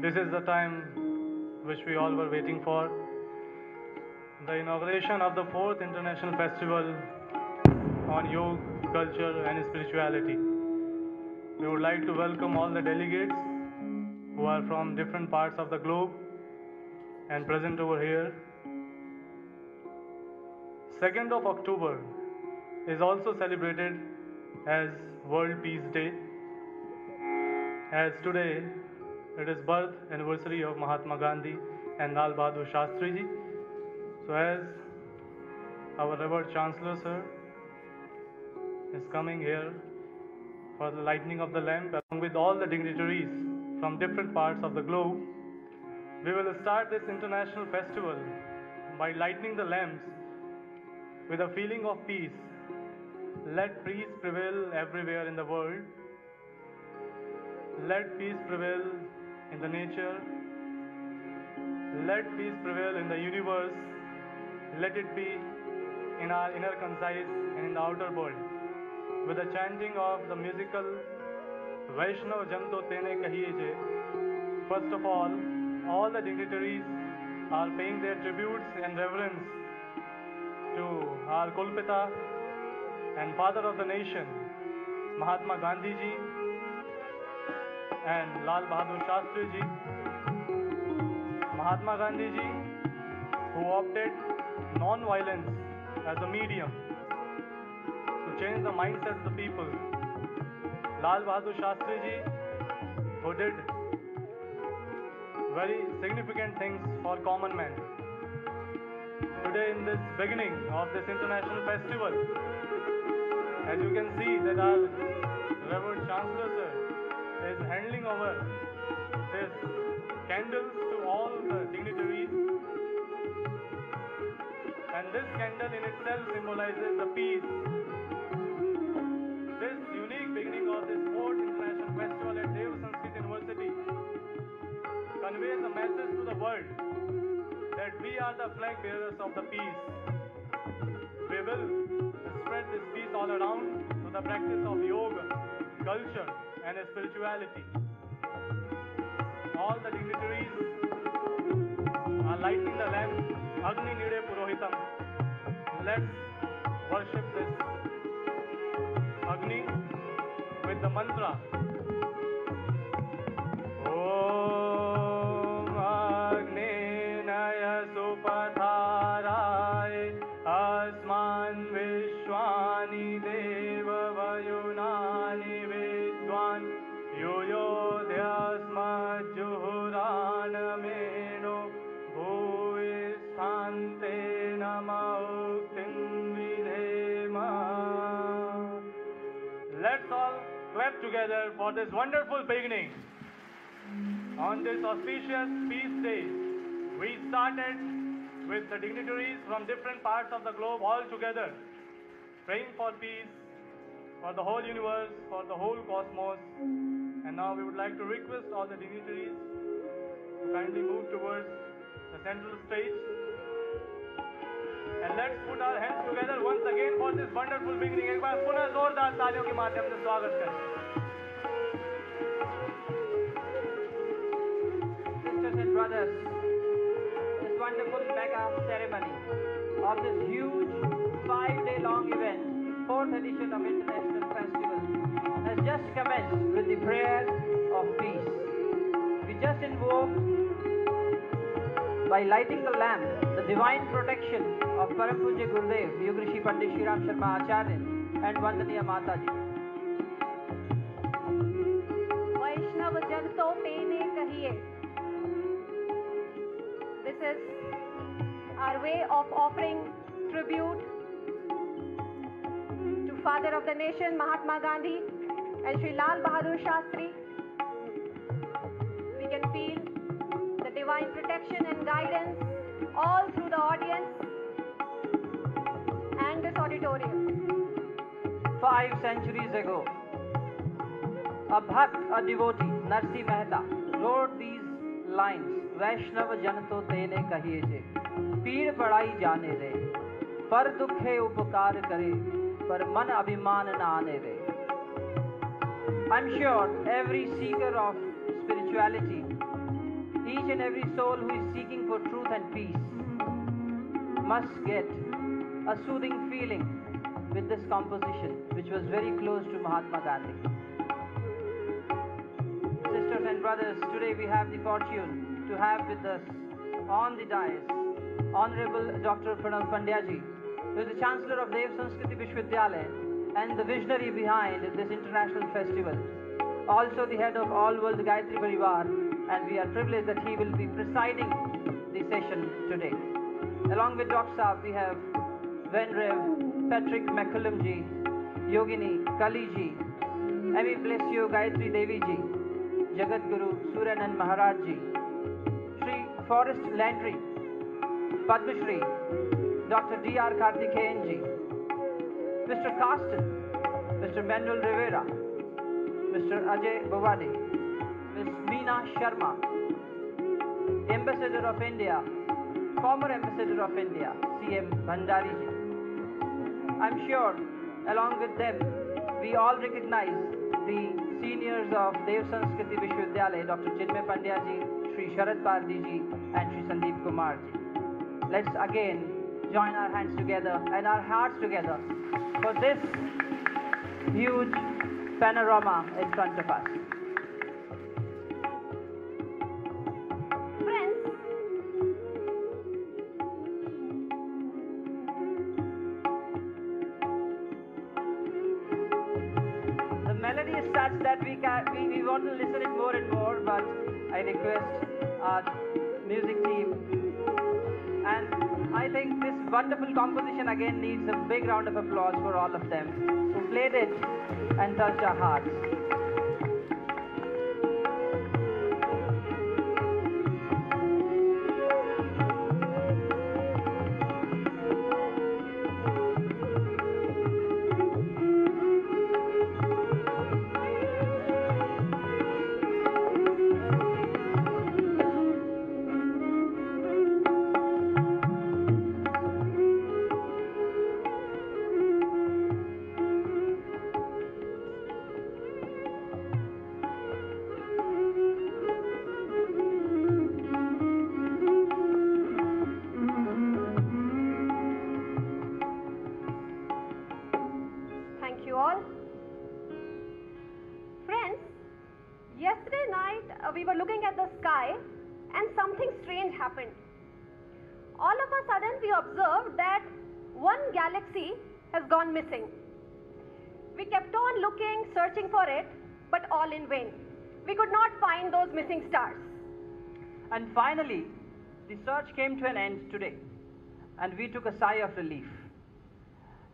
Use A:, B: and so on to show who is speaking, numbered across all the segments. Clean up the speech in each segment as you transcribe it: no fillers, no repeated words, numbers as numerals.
A: This is the time which we all were waiting for. The inauguration of the 4th International Festival on Yoga, Culture and Spirituality. We would like to welcome all the delegates who are from different parts of the globe and present over here. 2nd of October is also celebrated as World Peace Day, as today it is birth anniversary of Mahatma Gandhi and Lal Bahadur Shastri ji. So as our Revered Chancellor sir is coming here for the lighting of the lamp along with all the dignitaries from different parts of the globe, we will start this international festival by lighting the lamps with a feeling of peace. Let peace prevail everywhere in the world. Let peace prevail in the nature. Let peace prevail in the universe. Let it be in our inner conscience and in the outer world. With the chanting of the musical Vaishnav Janto Tene Kahiye Je, first of all the dignitaries are paying their tributes and reverence to our Kulpita and Father of the Nation, Mahatma Gandhi ji and Lal Bahadur Shastri ji. Mahatma Gandhi ji, who opted non-violence as a medium to change the mindset of the people. Lal Bahadur Shastri ji, who did very significant things for common man. Today in this beginning of this international festival, as you can see that our Revered Chancellor sir is handing over his candles to all the dignitaries, and this candle in itself symbolizes the peace. This unique beginning of this 4th International Festival at Sanskriti University conveys a message to the world that we are the flag bearers of the peace. We will spread this peace all around through the practice of yoga, culture and spirituality. All the dignitaries are lighting the lamp Agni Nide Purohitam. Let's worship this Agni with the mantra Om Agni Naya Supatharay Asman Vishwani Deva Vayunani Vidwan Yoyodhyasma Juhurana Meno Bhuistante Namauktindvidema. Let's all clap together for this wonderful beginning. On this auspicious peace day, we started with the dignitaries from different parts of the globe all together, praying for peace, for the whole universe, for the whole cosmos. And now we would like to request all the dignitaries to kindly move towards the central stage. And let's put our hands together once again for this wonderful beginning. एक बार पुनः जोरदार तालियों के माध्यम से स्वागत करें.
B: Sisters and brothers, this wonderful mega ceremony of this huge 5-day-long event, 4th edition of International Festival, has just commenced with the prayer of peace. We just invoked, by lighting the lamp, the divine protection of Param Pujya Gurudev, Vedic Rishi Pandit Shri Ram Sharma Acharya and Vandaniya Mataji.
C: Vaishnav Janto Tene Kahiye. This is our way of offering tribute to Father of the Nation, Mahatma Gandhi and Shri Lal Bahadur Shastri. We can feel the divine protection and guidance all through the audience and this auditorium.
B: 5 centuries ago, a bhakt, a devotee, Narsi Mehta, wrote these lines, Vaishnav Janto Tene Kahiye Je, Peer Padai Jane De, Par Dukhe Upakar Kare, Par Man Abhiman Na Aane De. I'm sure every seeker of spirituality each and every soul who is seeking for truth and peace must get a soothing feeling with this composition, which was very close to Mahatma Gandhi. Sisters and brothers, today we have the fortune to have with us on the dais Honorable Dr. Pranav Pandya ji, who is the Chancellor of Dev Sanskriti Vishwavidyalaya and the visionary behind this international festival. Also the head of all World Gayatri Pariwar, and we are privileged that he will be presiding the session today. Along with Dr. Saab, we have Venerable Patrick McCullum ji, Yogini Kali ji, Amy Bless You Gayatri Devi ji, Jagat Guru Suryanand Maharaj ji, Sri Forrest Landry, Padma Shri Dr. D.R. Karthikeyan ji, Mr. Carsten, Mr. Manuel Rivera, Mr. Ajay Bhavade, Ms. Meena Sharma, Ambassador of India, former Ambassador of India, C.M. Bhandari ji. I'm sure, along with them, we all recognize the seniors of Dev Sanskriti Vishwavidyalaya, Dr. Chinmay Pandya ji, Sri Sharad Pardi ji, and Sri Sandeep Kumar ji. Let's again join our hands together and our hearts together for this huge panorama in front of us.
C: Friends,
B: the melody is such that we want to listen it more and more, but I request our music team, and I think this wonderful composition again needs a big round of applause for all of them who played it and touched our hearts.
C: thank you all. Friends, yesterday night we were looking at the sky and something strange happened. All of a sudden we observed that one galaxy has gone missing. We kept on looking, searching for it, but all in vain. We could not find those missing stars.
B: And finally, the search came to an end today, and we took a sigh of relief.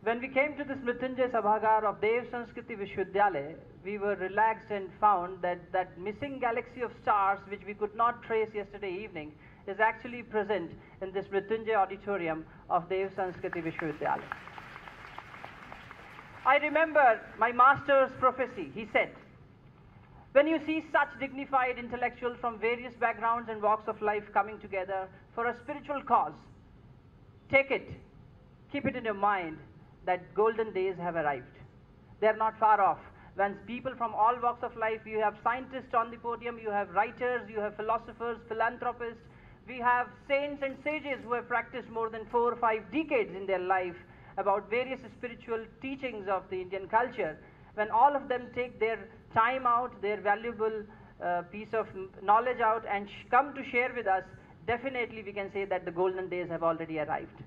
B: When we came to this Mrityunjay Sabhagar of Dev Sanskriti Vishwavidyalaya, we were relaxed and found that that missing galaxy of stars which we could not trace yesterday evening is actually present in this Mrityunjay auditorium of Dev Sanskriti Vishwavidyalaya. I remember my master's prophecy. He said, when you see such dignified intellectuals from various backgrounds and walks of life coming together for a spiritual cause, take it, keep it in your mind that golden days have arrived. They are not far off. When people from all walks of life, you have scientists on the podium, you have writers, you have philosophers, philanthropists, we have saints and sages who have practiced more than 4 or 5 decades in their life about various spiritual teachings of the Indian culture. When all of them take their time out, their valuable piece of knowledge out and come to share with us, definitely we can say that the golden days have already arrived.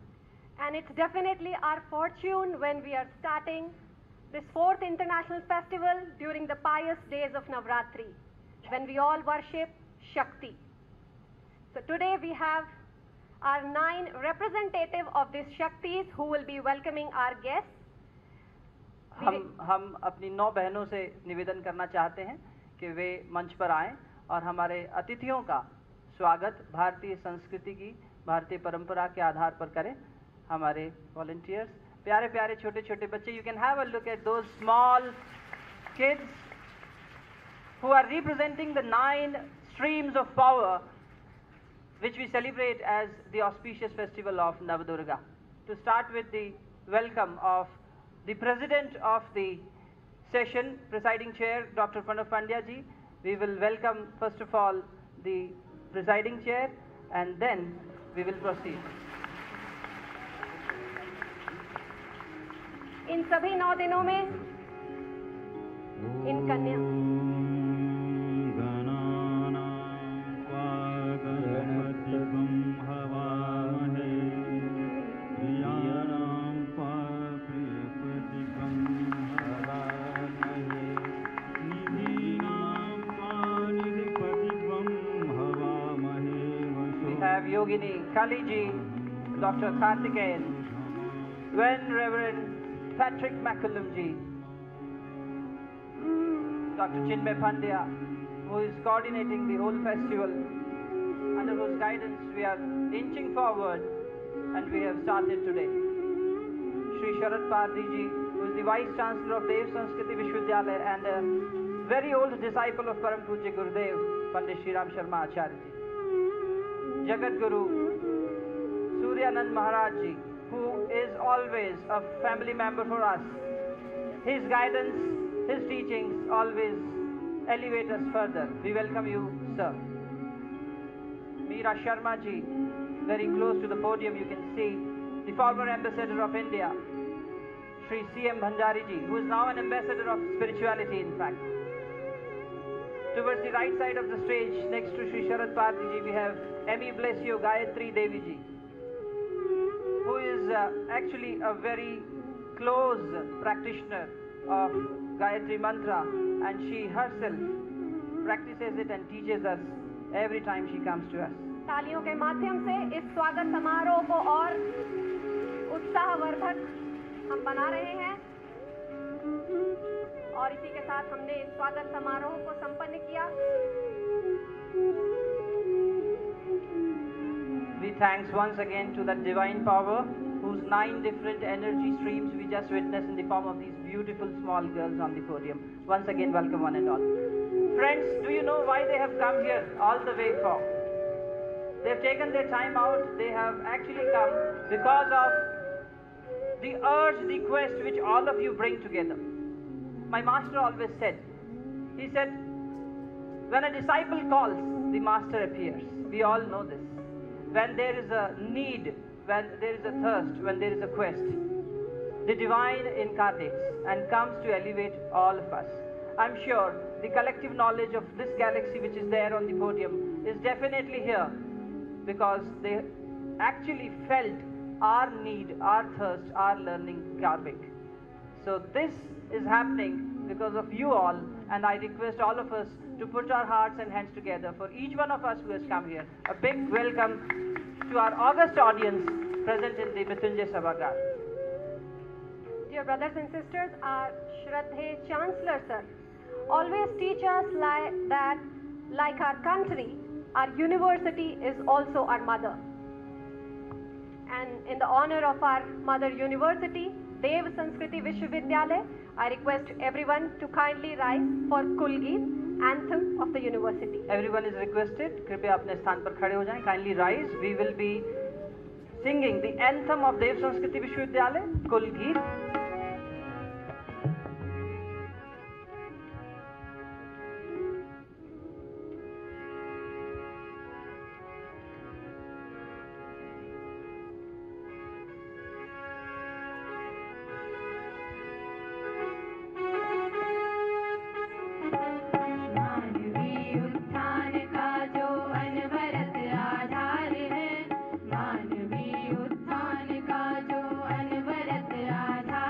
C: And it's definitely our fortune when we are starting this 4th international festival during the pious days of Navratri, when we all worship Shakti. So today we have our 9 representatives of these Shaktis who will be welcoming our guests.
B: हम अपनी 9 बहनों से निवेदन करना चाहते हैं कि वे मंच पर आएं और हमारे अतिथियों का स्वागत भारतीय संस्कृति की, भारतीय परंपरा के आधार पर करें. हमारे वॉलंटियर्स, प्यारे प्यारे छोटे छोटे बच्चे, you can have a look at those small kids who are representing the 9 streams of power which we celebrate as the auspicious festival of Navadurga. To start with the welcome of the President of the session, Presiding Chair, Dr. Pranav Pandya ji, we will welcome first of all the presiding chair, and then we will proceed.
C: इन सभी 9 दिनों में इन कन्या
B: Yogini, Kaliji, Dr. Karthikeyan, Reverend Patrick McCallum-ji, Dr. Chinmay Pandya, who is coordinating the whole festival, under whose guidance we are inching forward and we have started today. Shri Sharad Pardi-ji, who is the Vice Chancellor of Dev Sanskriti Vishwavidyalaya and a very old disciple of Param Pujya Gurudev, Pandit Shri Ram Sharma Acharya-ji. Jagat Guru Suryanand Maharaj Ji, who is always a family member for us. His guidance, his teachings always elevate us further. We welcome you, sir. Meera Sharma Ji, very close to the podium you can see, the former ambassador of India. Shri C.M. Bhandari Ji, who is now an ambassador of spirituality in fact. Towards the right side of the stage, next to Shri Sharad Pardi Ji, we have M.E. Bless You Gayatri Devi Ji, who is actually a very close practitioner of Gayatri Mantra, and she herself practices it and teaches us every time she comes to us.
C: तालियों के माध्यम से इस स्वागत समारोह को और उत्साहवर्धक हम बना रहे हैं और इसी के साथ हमने इस स्वागत समारोह को संपन्न किया.
B: We thanks once again to that divine power whose 9 different energy streams we just witnessed in the form of these beautiful small girls on the podium. Once again, welcome one and all. Friends, do you know why they have come here all the way from? They have taken their time out. They have actually come because of the urge, the quest which all of you bring together. My master always said, he said, when a disciple calls, the master appears. We all know this. When there is a need, when there is a thirst, when there is a quest, the divine incarnates and comes to elevate all of us. I'm sure the collective knowledge of this galaxy which is there on the podium is definitely here because they actually felt our need, our thirst, our learning karmic. So this is happening because of you all, and I request all of us to put our hearts and hands together for each one of us who has come here. A big welcome to our august audience present in the Mrityunjay Sabhagar.
C: Dear brothers and sisters, our Shraddhe Chancellor sir always teach us that like our country, our university is also our mother. And in the honor of our mother university, Dev Sanskriti Vishwavidyalaya, I request everyone to kindly rise for Kulgeet, anthem of the university.
B: Everyone is requested. कृपया अपने स्थान पर खड़े हो जाएं. Kindly rise. We will be singing the anthem of Dev Sanskriti Vishwavidyalaya, Kulgeet.
D: मानवीय उत्थान का जो अनवरत आधार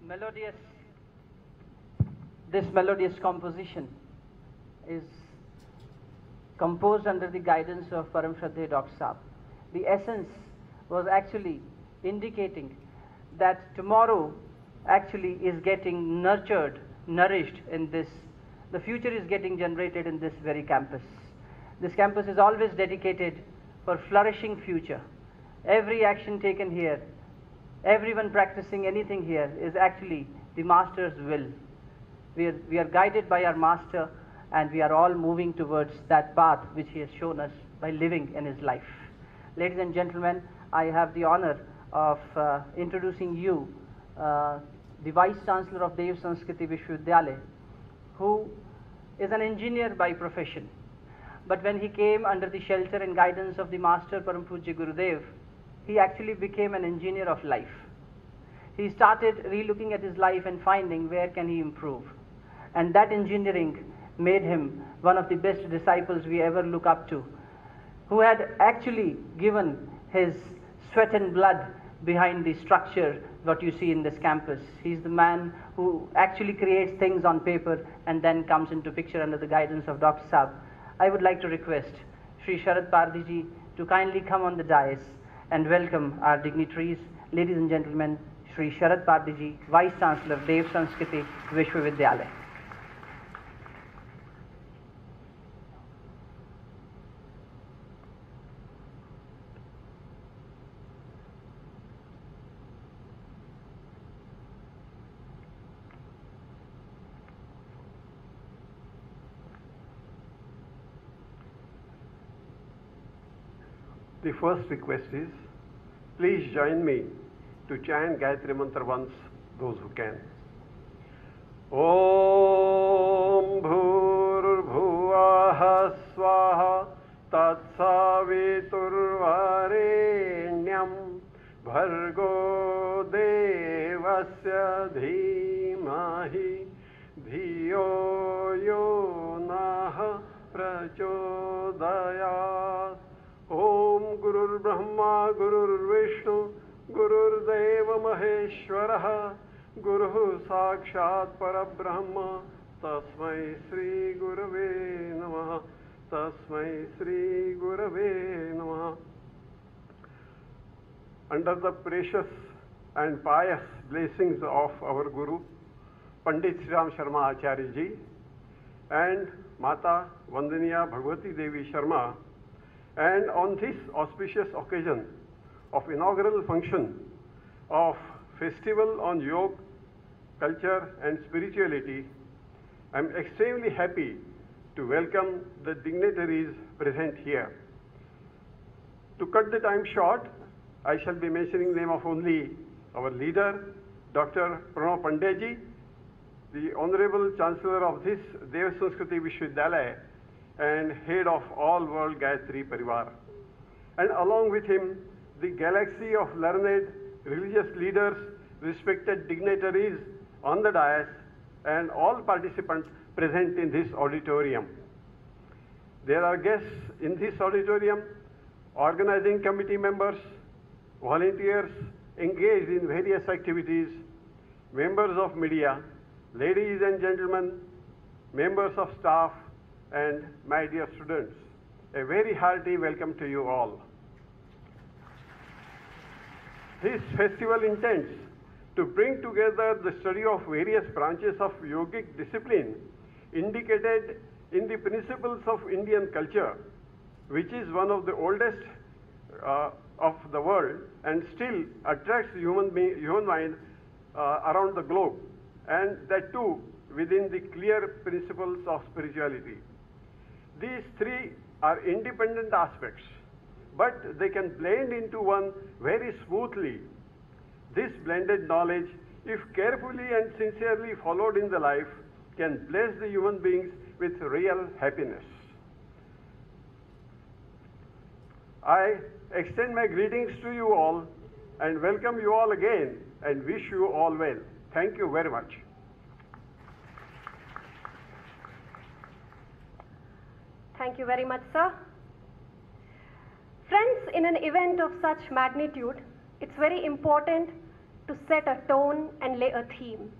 B: melodious composition is composed under the guidance of Param Shraddheya Dr. Saab. The essence was actually indicating that tomorrow actually is getting nurtured, nourished in this. The future is getting generated in this very campus. This campus is always dedicated for flourishing future. Every action taken here, everyone practicing anything here is actually the master's will. We are guided by our master, and we are all moving towards that path which he has shown us by living in his life. Ladies and gentlemen, I have the honor of introducing you the Vice Chancellor of Dev Sanskriti Vishwavidyalaya, who is an engineer by profession. But when he came under the shelter and guidance of the Master Param Pujya Gurudev, he actually became an engineer of life. He started relooking at his life and finding where can he improve. And that engineering made him one of the best disciples we ever look up to, who had actually given his sweat and blood behind the structure what you see in this campus. He's the man who actually creates things on paper and then comes into picture under the guidance of Dr. Saab. I would like to request Shri Sharad Pardiji to kindly come on the dais and welcome our dignitaries. Ladies and gentlemen, Shri Sharad Pardiji, Vice Chancellor, Dev Sanskriti Vishwavidyalaya.
D: The first request is, please join me to chant Gayatri Mantra once, those who can. Om Bhur Bhuvah Swaha Tat Saviturvarenyam Bhargo Devasya Dhimahi Dhiyo Yo Nah Prachodayat. Om Gurur Brahma Gurur Vishnu Gurur Deva Maheshwaraha Guru Sakshat Parabrahma Tasmai Sri Gurave Namaha Tasmai Sri Gurave Namaha. Under the precious and pious blessings of our Guru Pandit Sri Ram Sharma Acharya Ji and Mata Vandaniya Bhagwati Devi Sharma, and on this auspicious occasion of inaugural function of Festival on Yoga, Culture and Spirituality, I am extremely happy to welcome the dignitaries present here. To cut the time short, I shall be mentioning the name of only our leader, Dr. Pranav Pandya Ji, the Honorable Chancellor of this Dev Sanskriti Vishwavidyalaya and head of all World Gayatri Pariwar. And along with him, the galaxy of learned religious leaders, respected dignitaries on the dais, and all participants present in this auditorium. There are guests in this auditorium, organizing committee members, volunteers engaged in various activities, members of media, ladies and gentlemen, members of staff, and my dear students. A very hearty welcome to you all. This festival intends to bring together the study of various branches of yogic discipline indicated in the principles of Indian culture, which is one of the oldest of the world and still attracts human mind around the globe, and that too within the clear principles of spirituality. These three are independent aspects, but they can blend into one very smoothly. This blended knowledge, if carefully and sincerely followed in the life, can bless the human beings with real happiness. I extend my greetings to you all and welcome you all again and wish you all well. Thank you very much.
C: Thank you very much, sir. Friends, in an event of such magnitude, it's very important to set a tone and lay a theme.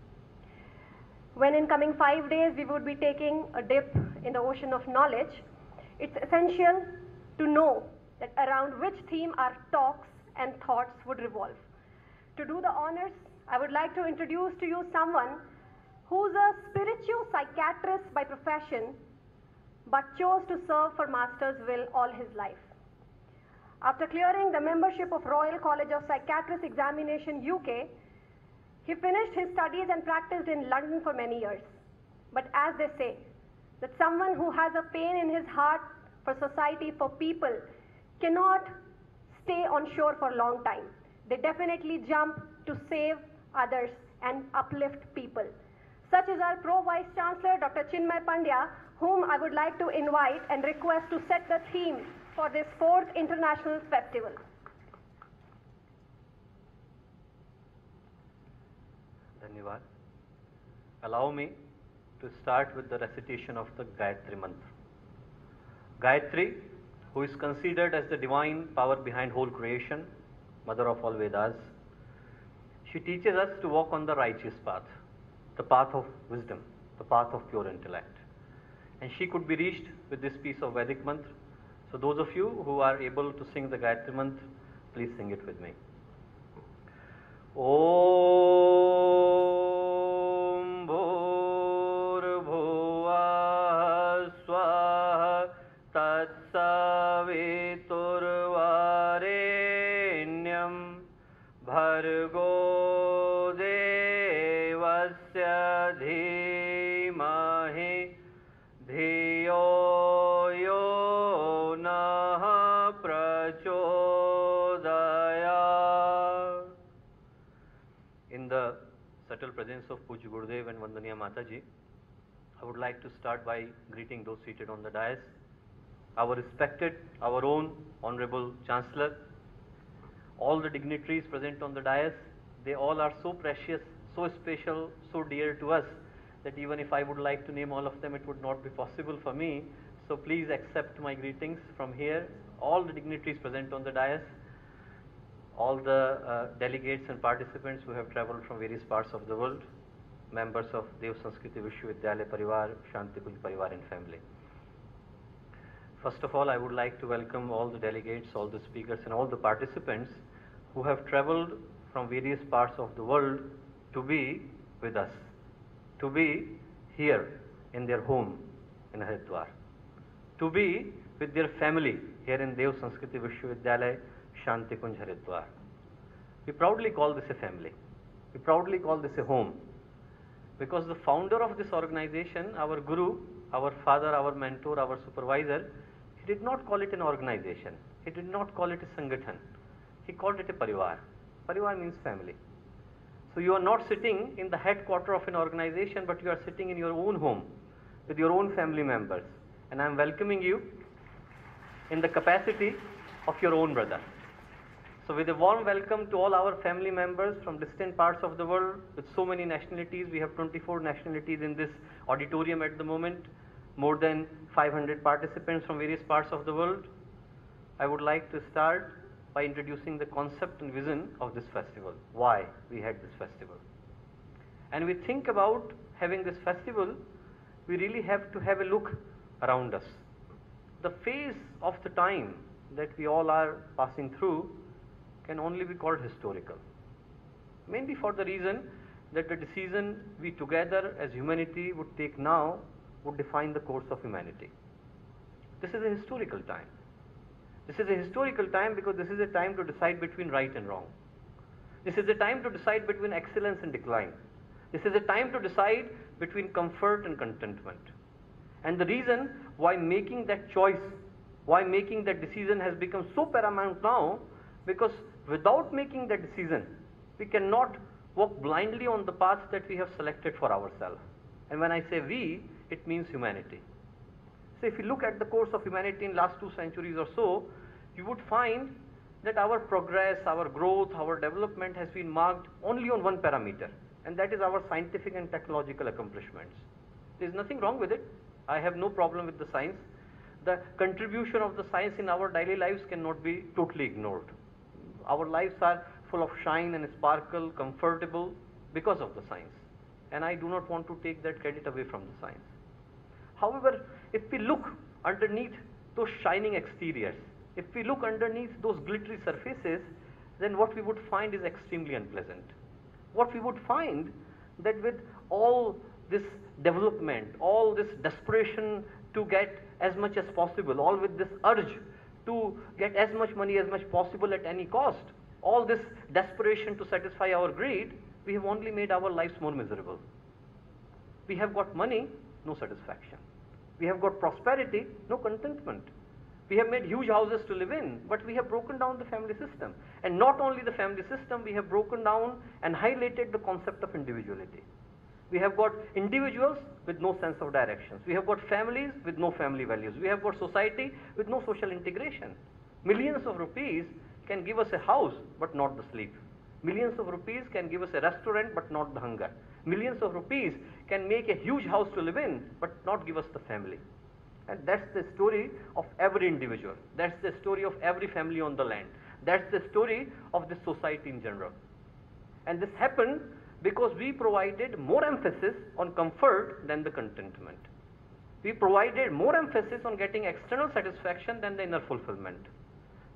C: When in coming 5 days we would be taking a dip in the ocean of knowledge, it's essential to know that around which theme our talks and thoughts would revolve. To do the honors, I would like to introduce to you someone who's a spiritual psychiatrist by profession, but chose to serve for Master's will all his life. After clearing the membership of Royal College of Psychiatrists Examination UK, he finished his studies and practiced in London for many years. But as they say, that someone who has a pain in his heart for society, for people, cannot stay on shore for a long time. They definitely jump to save others and uplift people. Such is our Pro-Vice Chancellor, Dr. Chinmay Pandya, whom I would like to invite and request to set the theme for this 4th International Festival.
E: Dhanyavad. Allow me to start with the recitation of the Gayatri Mantra. Gayatri, who is considered as the divine power behind whole creation, mother of all Vedas, she teaches us to walk on the righteous path, the path of wisdom, the path of pure intellect. And she could be reached with this piece of Vedic Mantra. So those of you who are able to sing the Gayatri Mantra, please sing it with me. Om Bhurbhuvah Swaha Tatsaviturvarenyam Bhargo Devasya Dhimahi Dhiyo Yo Nah Prachodaya. In the subtle presence of Puj Gurudev and Vandaniya Mataji, I would like to start by greeting those seated on the dais, our respected, our own Honorable Chancellor, all the dignitaries present on the dais. They all are so precious, so special, so dear to us that even if I would like to name all of them, it would not be possible for me. So please accept my greetings from here, all the dignitaries present on the dais, all the delegates and participants who have traveled from various parts of the world, members of Sanskriti Vishwavidyalaya Pariwar, Shantikunj Pariwar and family. First of all, I would like to welcome all the delegates, all the speakers and all the participants who have traveled from various parts of the world to be with us, to be here in their home in Haridwar, to be with their family here in Sanskriti Vishwavidyalaya, Shantikunj, Haridwar. We proudly call this a family. We proudly call this a home, because the founder of this organization, our Guru, our father, our mentor, our supervisor, he did not call it an organization. He did not call it a sangathan. He called it a parivar. Parivar means family. So you are not sitting in the headquarters of an organization, but you are sitting in your own home with your own family members. And I am welcoming you in the capacity of your own brother. So with a warm welcome to all our family members from distant parts of the world with so many nationalities. We have 24 nationalities in this auditorium at the moment, more than 500 participants from various parts of the world. I would like to start by introducing the concept and vision of this festival, why we had this festival. And we think about having this festival, we really have to have a look around us. The phase of the time that we all are passing through can only be called historical. Mainly for the reason that the decision we together as humanity would take now would define the course of humanity. This is a historical time. This is a historical time because this is a time to decide between right and wrong. This is a time to decide between excellence and decline. This is a time to decide between comfort and contentment. And the reason why making that choice, why making that decision has become so paramount now, because without making that decision, we cannot walk blindly on the path that we have selected for ourselves. And when I say we, it means humanity. So if you look at the course of humanity in last 2 centuries or so, you would find that our progress, our growth, our development has been marked only on one parameter, and that is our scientific and technological accomplishments. There is nothing wrong with it. I have no problem with the science. The contribution of the science in our daily lives cannot be totally ignored. Our lives are full of shine and sparkle, comfortable because of the science. And I do not want to take that credit away from the science. However, if we look underneath those shining exteriors, if we look underneath those glittery surfaces, then what we would find is extremely unpleasant. What we would find that with all this development, all this desperation to get as much as possible, all with this urge to get as much money as much possible at any cost, all this desperation to satisfy our greed, we have only made our lives more miserable. We have got money, no satisfaction. We have got prosperity, no contentment. We have made huge houses to live in, but we have broken down the family system. And not only the family system, we have broken down and highlighted the concept of individuality. We have got individuals with no sense of directions. We have got families with no family values. We have got society with no social integration. Millions of rupees can give us a house, but not the sleep. Millions of rupees can give us a restaurant, but not the hunger. Millions of rupees can make a huge house to live in, but not give us the family. And that's the story of every individual. That's the story of every family on the land. That's the story of the society in general. And this happened because we provided more emphasis on comfort than the contentment. We provided more emphasis on getting external satisfaction than the inner fulfillment.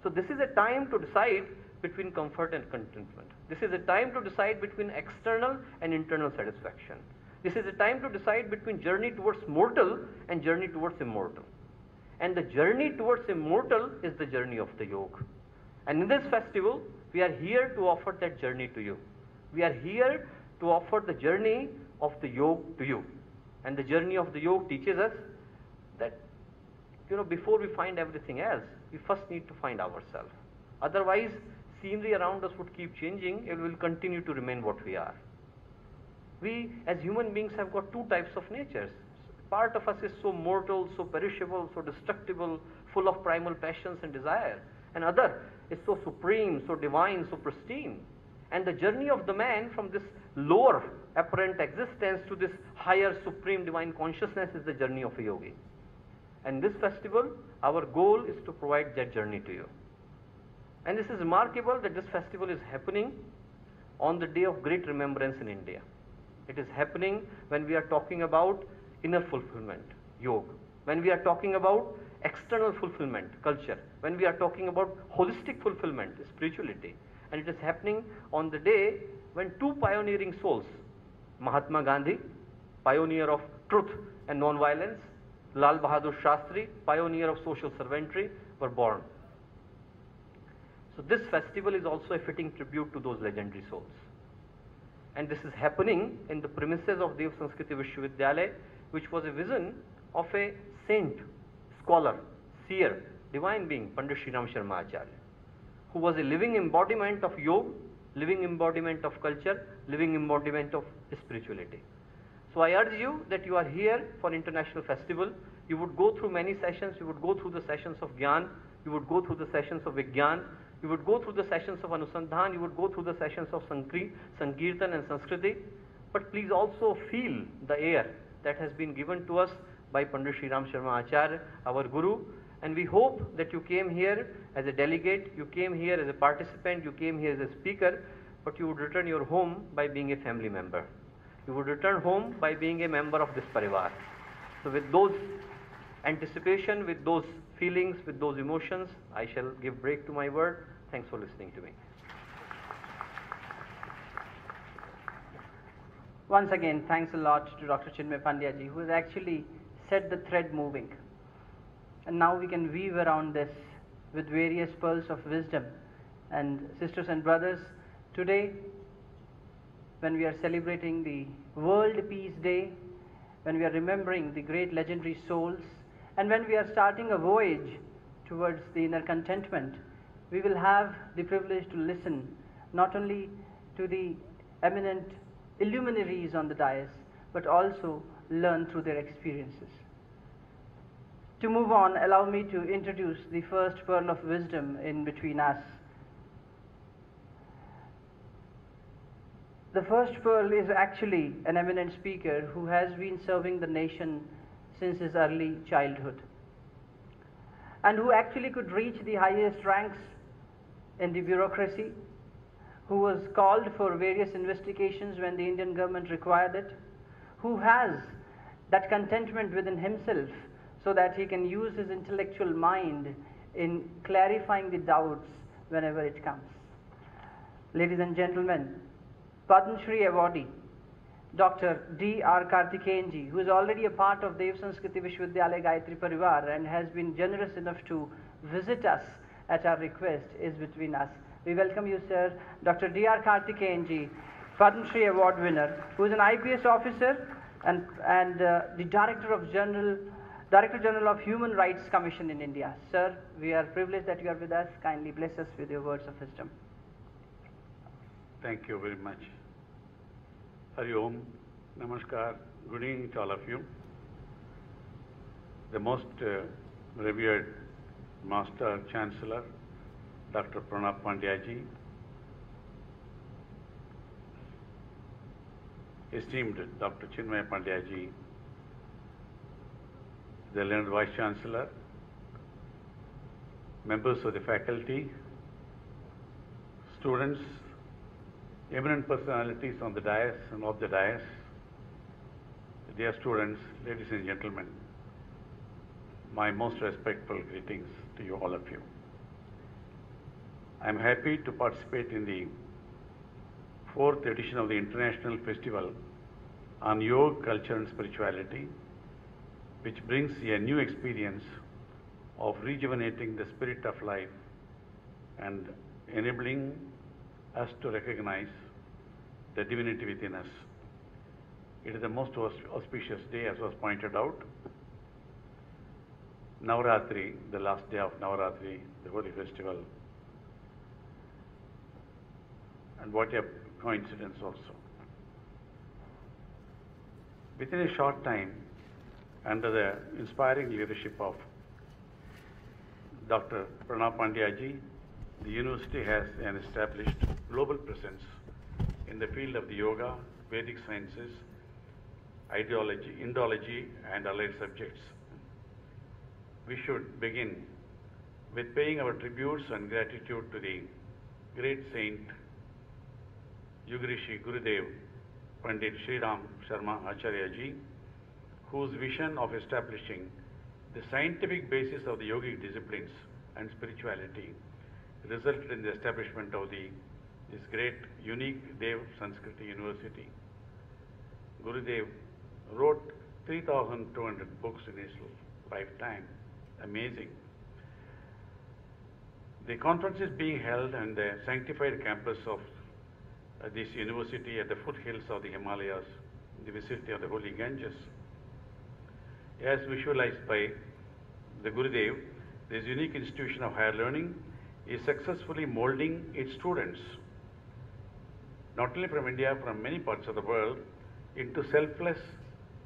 E: So this is a time to decide between comfort and contentment. This is a time to decide between external and internal satisfaction. This is a time to decide between journey towards mortal and journey towards immortal. And the journey towards immortal is the journey of the yoga. And in this festival, we are here to offer that journey to you. We are here to offer the journey of the yoga to you. And the journey of the yoga teaches us that, before we find everything else, we first need to find ourselves. Otherwise, scenery around us would keep changing, and we will continue to remain what we are. We as human beings have got two types of natures. Part of us is so mortal, so perishable, so destructible, full of primal passions and desire. And other is so supreme, so divine, so pristine. And the journey of the man from this lower apparent existence to this higher supreme divine consciousness is the journey of a yogi. And this festival, our goal is to provide that journey to you. And this is remarkable that this festival is happening on the day of great remembrance in India. It is happening when we are talking about inner fulfillment, yoga. When we are talking about external fulfillment, culture. When we are talking about holistic fulfillment, spirituality. And it is happening on the day when two pioneering souls, Mahatma Gandhi, pioneer of truth and non-violence, Lal Bahadur Shastri, pioneer of social servantry, were born. So this festival is also a fitting tribute to those legendary souls. And this is happening in the premises of Dev Sanskriti Vishwavidyalaya, which was a vision of a saint, scholar, seer, divine being, Pandit Sri Ram Sharma Acharya, who was a living embodiment of yoga, living embodiment of culture, living embodiment of spirituality. So I urge you that you are here for International Festival. You would go through many sessions. You would go through the sessions of Gyan. You would go through the sessions of Vigyan. You would go through the sessions of Anusandhan. You would go through the sessions of Sankirtan and Sanskriti. But please also feel the air that has been given to us by Pandit Sri Ram Sharma Acharya, our Guru. And we hope that you came here as a delegate, you came here as a participant, you came here as a speaker, but you would return your home by being a family member. You would return home by being a member of this Parivar. So with those anticipation, with those feelings, with those emotions, I shall give break to my word. Thanks for listening to me.
B: Once again, thanks a lot to Dr. Chinmay Pandya ji, who has actually set the thread moving. And now we can weave around this with various pearls of wisdom. And sisters and brothers, today, when we are celebrating the World Peace Day, when we are remembering the great legendary souls, and when we are starting a voyage towards the inner contentment, we will have the privilege to listen not only to the eminent illuminaries on the dais, but also learn through their experiences. To move on, allow me to introduce the first pearl of wisdom in between us. The first pearl is actually an eminent speaker who has been serving the nation since his early childhood, and who actually could reach the highest ranks in the bureaucracy, who was called for various investigations when the Indian government required it, who has that contentment within himself so that he can use his intellectual mind in clarifying the doubts whenever it comes. Ladies and gentlemen, Padma Shri awardee, Dr. D.R. Karthikeyanji, who is already a part of Sanskrit Vishwavidyalaya Gayatri Pariwar and has been generous enough to visit us at our request, is between us. We welcome you, sir. Dr. D.R. Karthikeyanji, Padma Shri Award winner, who is an IPS officer and the Director General of Human Rights Commission in India. Sir, we are privileged that you are with us. Kindly bless us with your words of wisdom.
F: Thank you very much. Hari Om, Namaskar, good evening to all of you. The most revered Master Chancellor, Dr. Pranav Pandya ji, esteemed Dr. Chinmay Pandya ji, the learned Vice Chancellor, members of the faculty, students, eminent personalities on the dais and off the dais, dear students, ladies and gentlemen, my most respectful greetings to you, all of you. I am happy to participate in the 4th edition of the International Festival on Yoga, Culture and Spirituality, which brings a new experience of rejuvenating the spirit of life and enabling us to recognize the divinity within us. It is the most auspicious day, as was pointed out. Navaratri, the last day of Navaratri, the holy festival. And what a coincidence also. Within a short time, under the inspiring leadership of Dr. Pranav Pandya ji, the university has an established global presence in the field of the yoga, Vedic sciences, ideology, Indology and allied subjects. We should begin with paying our tributes and gratitude to the great saint, Yugrishi Gurudev, Pandit Sri Ram Sharma Acharya ji, whose vision of establishing the scientific basis of the yogic disciplines and spirituality resulted in the establishment of this great, unique Dev Sanskriti University. Gurudev wrote 3,200 books in his lifetime. Amazing. The conference is being held on the sanctified campus of this university at the foothills of the Himalayas, in the vicinity of the Holy Ganges. As visualized by the Gurudev, this unique institution of higher learning is successfully molding its students, not only from India, from many parts of the world, into selfless,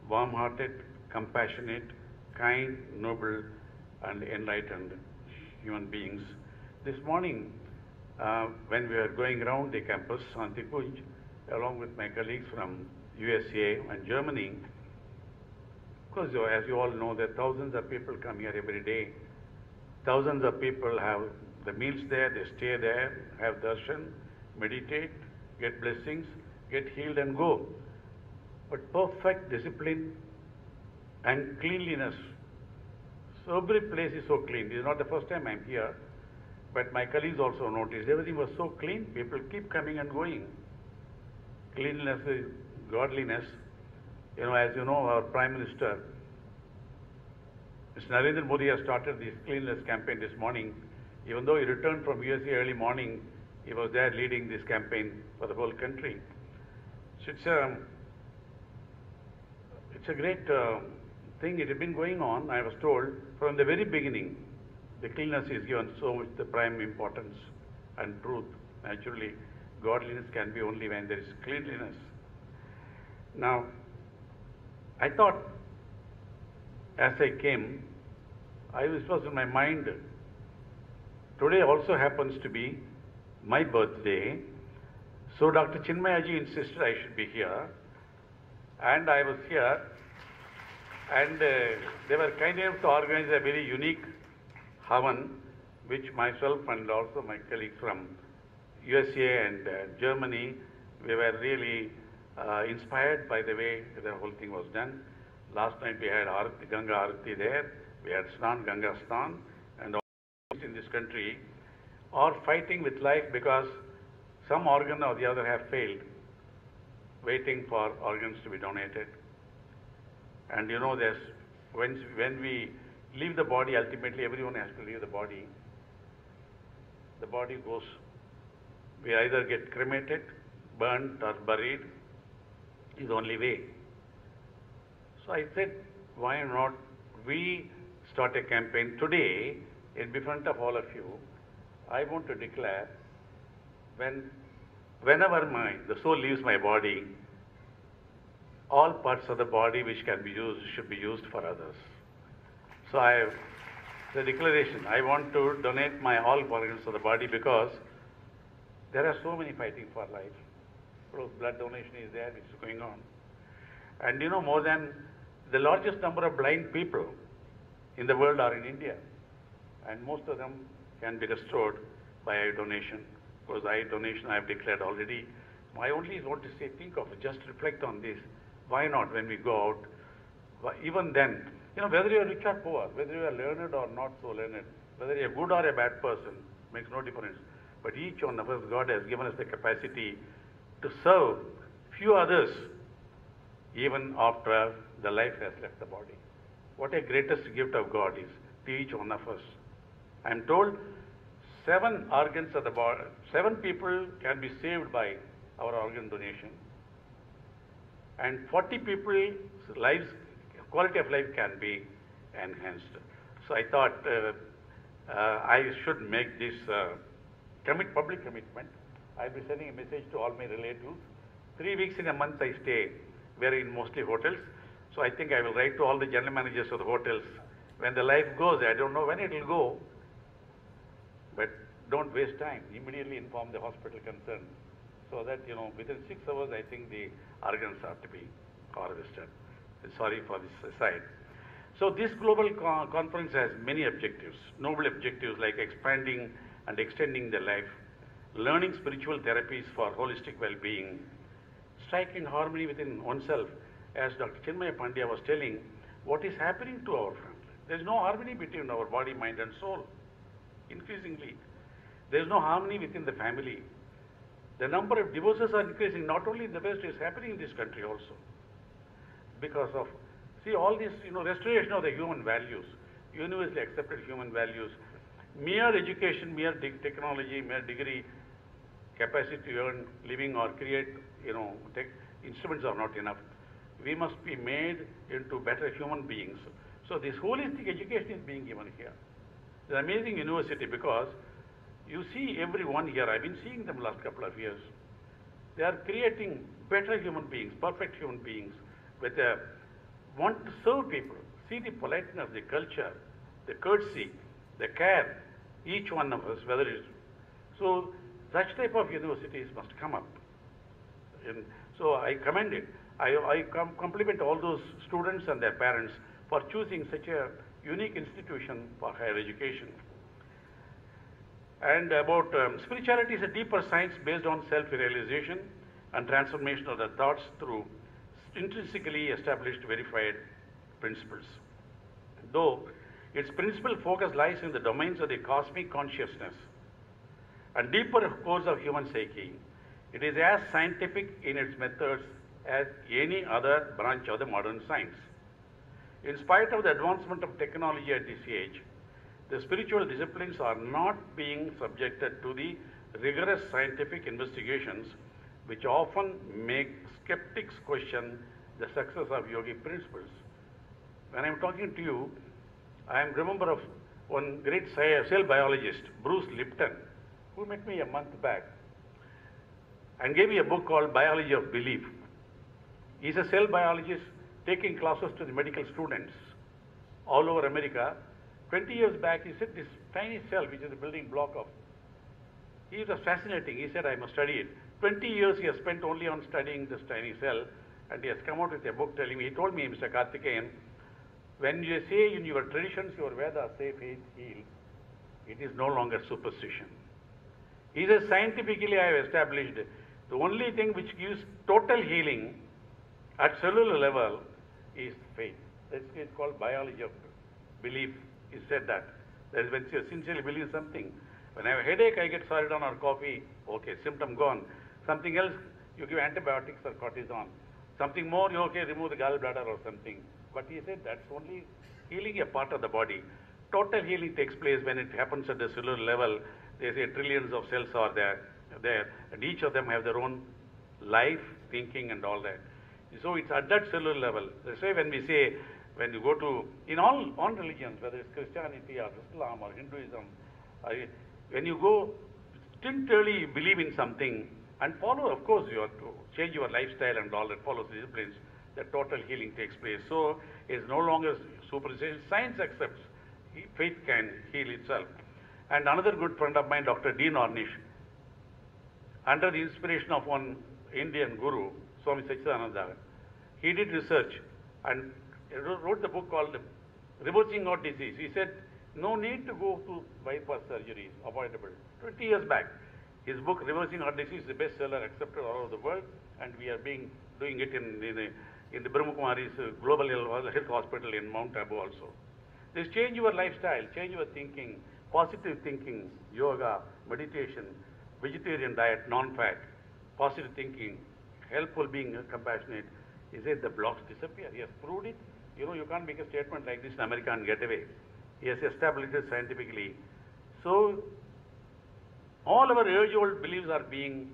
F: warm-hearted, compassionate, kind, noble, and enlightened human beings. This morning, when we were going around the campus, Shantikunj, along with my colleagues from USA and Germany, because as you all know, there are thousands of people come here every day. Thousands of people have the meals there, they stay there, have darshan, meditate, get blessings, get healed and go. But perfect discipline and cleanliness. So every place is so clean. This is not the first time I'm here, but my colleagues also noticed everything was so clean, people keep coming and going. Cleanliness is godliness. You know, as you know, our Prime Minister, Mr. Narendra Modi, has started this cleanliness campaign this morning. Even though he returned from USA early morning, he was there leading this campaign for the whole country. So it's a great thing. It has been going on, I was told, from the very beginning. The cleanliness is given so much the prime importance and truth. Naturally, godliness can be only when there is cleanliness. Now, I thought, as I came, this was in my mind. Today also happens to be my birthday. So Dr. Chinmay ji insisted I should be here. And I was here. And they were kind enough to organize a very unique Havan, which myself and also my colleagues from USA and Germany, we were really inspired by the way the whole thing was done. Last night we had Ganga Arati there, we had Snan, Ganga Snan, and all in this country are fighting with life because some organ or the other have failed, waiting for organs to be donated. And you know, there's, when we leave the body, ultimately everyone has to leave the body. The body goes, we either get cremated, burnt or buried, is the only way. So I said, why not we start a campaign today in front of all of you. I want to declare, whenever the soul leaves my body, all parts of the body which can be used should be used for others. So the declaration, I want to donate my all organs of the body because there are so many fighting for life. Blood donation is there, which is going on. And you know, more than the largest number of blind people in the world are in India. And most of them can be restored by eye donation. Because eye donation I have declared already. I only want to say, think of it, just reflect on this. Why not when we go out? Even then, you know, whether you are rich or poor, whether you are learned or not so learned, whether you are a good or a bad person, makes no difference. But each one of us, God has given us the capacity to serve few others even after the life has left the body. What a greatest gift of God is to each one of us. I am told 7 organs of the body, 7 people can be saved by our organ donation, and 40 people's lives, quality of life can be enhanced. So I thought I should make this public commitment. I'll be sending a message to all my relatives. 3 weeks in a month I stay. We're in mostly hotels. So I think I will write to all the general managers of the hotels. When the life goes, I don't know when it will go, but don't waste time. Immediately inform the hospital concerned so that, you know, within 6 hours, I think the organs have to be harvested. Sorry for this aside. So this global conference has many objectives, noble objectives like expanding and extending the life, learning spiritual therapies for holistic well-being, striking harmony within oneself. As Dr. Chinmay Pandya was telling, what is happening to our family? There is no harmony between our body, mind and soul. Increasingly, there is no harmony within the family. The number of divorces are increasing, not only in the West, it is happening in this country also. Because of, see, all this, you know, restoration of the human values, universally accepted human values. Mere education, mere technology, mere degree, capacity to earn living or create, you know, instruments are not enough. We must be made into better human beings. So this holistic education is being given here. It's an amazing university because you see everyone here, I've been seeing them last couple of years. They are creating better human beings, perfect human beings, with a want to serve people. See the politeness, the culture, the courtesy, the care, each one of us, whether it's, so such type of universities must come up. And so I commend it. I compliment all those students and their parents for choosing such a unique institution for higher education. And about spirituality is a deeper science based on self-realization and transformation of the thoughts through intrinsically established, verified principles. Though its principal focus lies in the domains of the cosmic consciousness and deeper cores of human psyche, it is as scientific in its methods as any other branch of the modern science. In spite of the advancement of technology at this age, the spiritual disciplines are not being subjected to the rigorous scientific investigations which often make skeptics question the success of yogic principles. When I am talking to you, I am remember of one great cell biologist, Bruce Lipton, who met me a month back and gave me a book called Biology of Belief. He's a cell biologist taking classes to the medical students all over America. 20 years back, he said this tiny cell, which is a building block of, he was fascinating. He said, I must study it. 20 years he has spent only on studying this tiny cell, and he has come out with a book telling me, he told me, Mr. Karthikeyan, when you say in your traditions, your Vedas say faith heals, it is no longer superstition. He says, scientifically I have established the only thing which gives total healing at cellular level is faith. That's it's called biology of belief. He said that. That is when you sincerely believe something. When I have a headache, I get Saridon or coffee. Okay, symptom gone. Something else, you give antibiotics or cortisone. Something more, you okay, remove the gallbladder or something. But he said that's only healing a part of the body. Total healing takes place when it happens at the cellular level. They say trillions of cells are there, and each of them have their own life, thinking, and all that. So it's at that cellular level. That's why when we say, when you go to, in all religions, whether it's Christianity or Islam or Hinduism, when you go, instinctively believe in something and follow, of course, you have to change your lifestyle and all that, follows the disciplines, the total healing takes place. So it's no longer superstition. Science accepts faith can heal itself. And another good friend of mine, Dr. D. Nornish, under the inspiration of one Indian guru, Swami Sachidananda, he did research and wrote the book called Reversing Out Disease. He said, no need to go to bypass surgeries, avoidable. 20 years back, his book Reversing Out Disease is the bestseller accepted all over the world, and we are doing it in the Brahma Kumari's Global Health Hospital in Mount Abu also. This change your lifestyle, change your thinking, positive thinking, yoga, meditation, vegetarian diet, non-fat, positive thinking, helpful being, compassionate. He said the blocks disappear. He has proved it. You know, you can't make a statement like this in America and get away. He has established it scientifically. So, all our age-old beliefs are being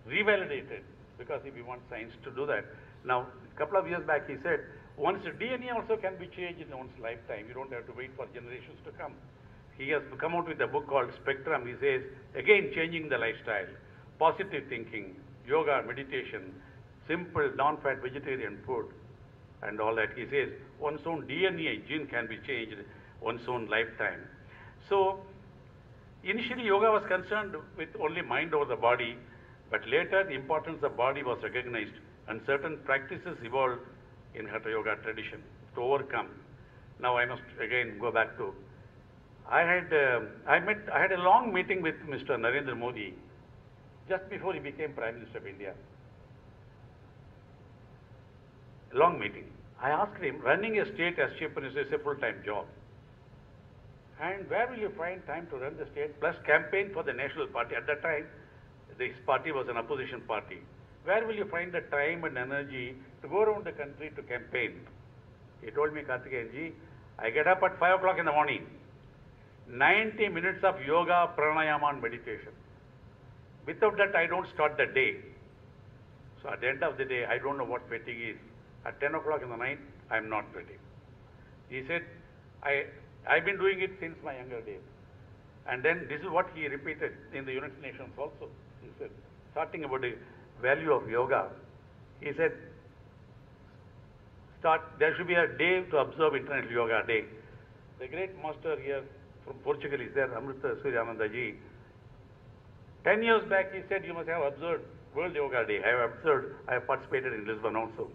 F: revalidated because if we want science to do that. Now, a couple of years back he said, one's DNA also can be changed in one's lifetime. You don't have to wait for generations to come. He has come out with a book called Spectrum. He says, again, changing the lifestyle, positive thinking, yoga, meditation, simple, non-fat vegetarian food, and all that. He says, one's own DNA gene can be changed, one's own lifetime. So, initially yoga was concerned with only mind over the body, but later the importance of body was recognized and certain practices evolved in Hatha Yoga tradition to overcome. Now I must again go back to, I had a long meeting with Mr. Narendra Modi just before he became Prime Minister of India. A long meeting. I asked him, running a state as Chief Minister is a full-time job. And where will you find time to run the state, plus campaign for the national party? At that time, this party was an opposition party. Where will you find the time and energy to go around the country to campaign? He told me, Karthikeyanji, I get up at 5 o'clock in the morning, 90 minutes of yoga, pranayama and meditation. Without that, I don't start the day. So at the end of the day, I don't know what fatigue is. At 10 o'clock in the night, I'm not fatigued. He said, I've been doing it since my younger days. And then this is what he repeated in the United Nations also. He said, starting about the value of yoga, he said, there should be a day to observe International Yoga Day. The great master here from Portugal is there, Amrita Suryananda ji. 10 years back he said, you must have observed World Yoga Day. I have observed, I have participated in Lisbon also.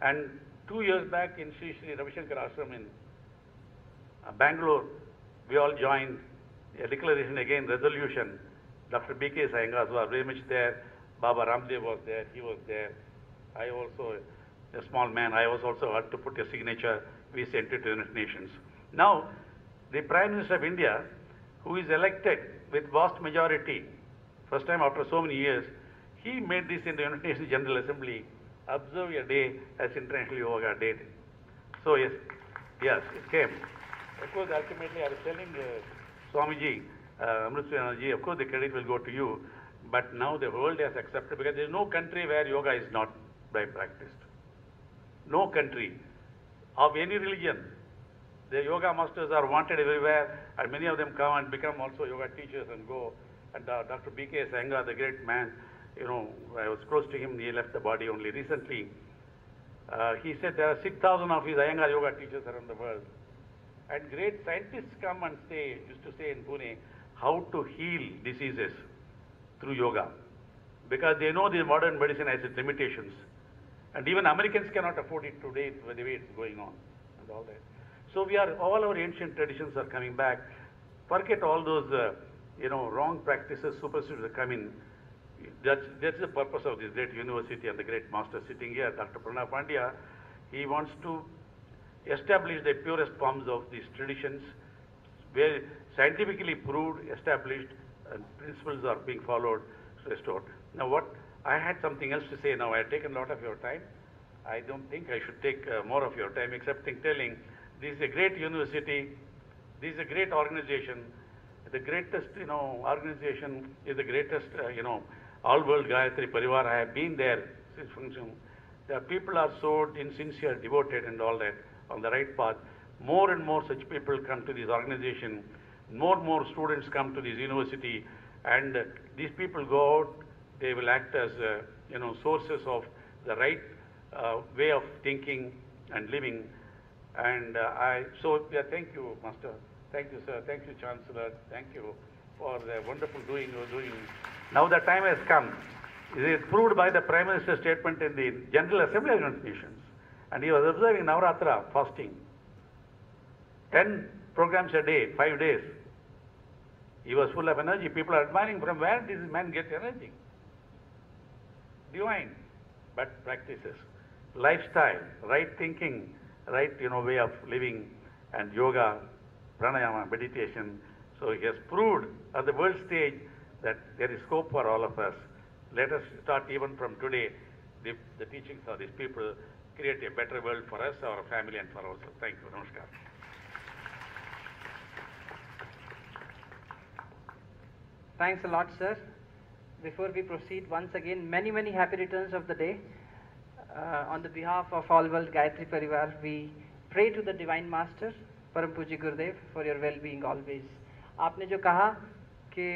F: And 2 years back in Sri Ravi Shankar Ashram in Bangalore, we all joined a declaration again, resolution. Dr. B.K. Sayangas was very much there. Baba Ramdev was there, he was there. I also, a small man, I was also had to put a signature. We sent it to the United Nations. Now, the Prime Minister of India, who is elected with vast majority, first time after so many years, he made this in the United Nations General Assembly, observe a day as International Yoga Day. So yes, it came. Of course, ultimately I was telling Swamiji, Amritswanaji, of course the credit will go to you, but now the world has accepted, because there is no country where yoga is not by practiced. No country of any religion. The yoga masters are wanted everywhere, and many of them come and become also yoga teachers and go. And Dr. B.K. Sayangas, the great man, you know, I was close to him, he left the body only recently. He said there are 6,000 of his Iyengar yoga teachers around the world. And great scientists come and used to say in Pune, how to heal diseases through yoga. Because they know the modern medicine has its limitations. And even Americans cannot afford it today with the way it's going on and all that. So all our ancient traditions are coming back. Forget all those wrong practices supersede come in. That's the purpose of this great university and the great master sitting here, Dr. Pranav Pandya. He wants to establish the purest forms of these traditions, where scientifically proved, established, and principles are being followed, restored. Now I had something else to say now. I have taken a lot of your time. I don't think I should take more of your time, except in telling this is a great university, this is a great organization. The greatest, organization is the greatest, all World Gayatri Pariwar. I have been there since function. The people are so sincere, devoted and all that, on the right path. More and more such people come to this organization. More and more students come to this university, and these people go out. They will act as, sources of the right way of thinking and living. And thank you, Master. Thank you, sir. Thank you, Chancellor. Thank you for the wonderful doing you're doing. Now the time has come. It is proved by the Prime Minister's statement in the General Assembly of the United Nations. And he was observing Navratra fasting. 10 programs a day, 5 days. He was full of energy. People are admiring from where does this man get energy? Divine, but practices. Lifestyle, right thinking, right way of living, and yoga, pranayama, meditation. So he has proved at the world stage that there is scope for all of us. Let us start even from today, the teachings of these people, create a better world for us, our family, and for ourselves. Thank you. Namaskar.
B: Thanks a lot, sir. Before we proceed, once again, many, many happy returns of the day. On the behalf of all World Gayatri Pariwar, we pray to the Divine Master, Param Puji Gurudev, for your well-being always. आपने जो कहा कि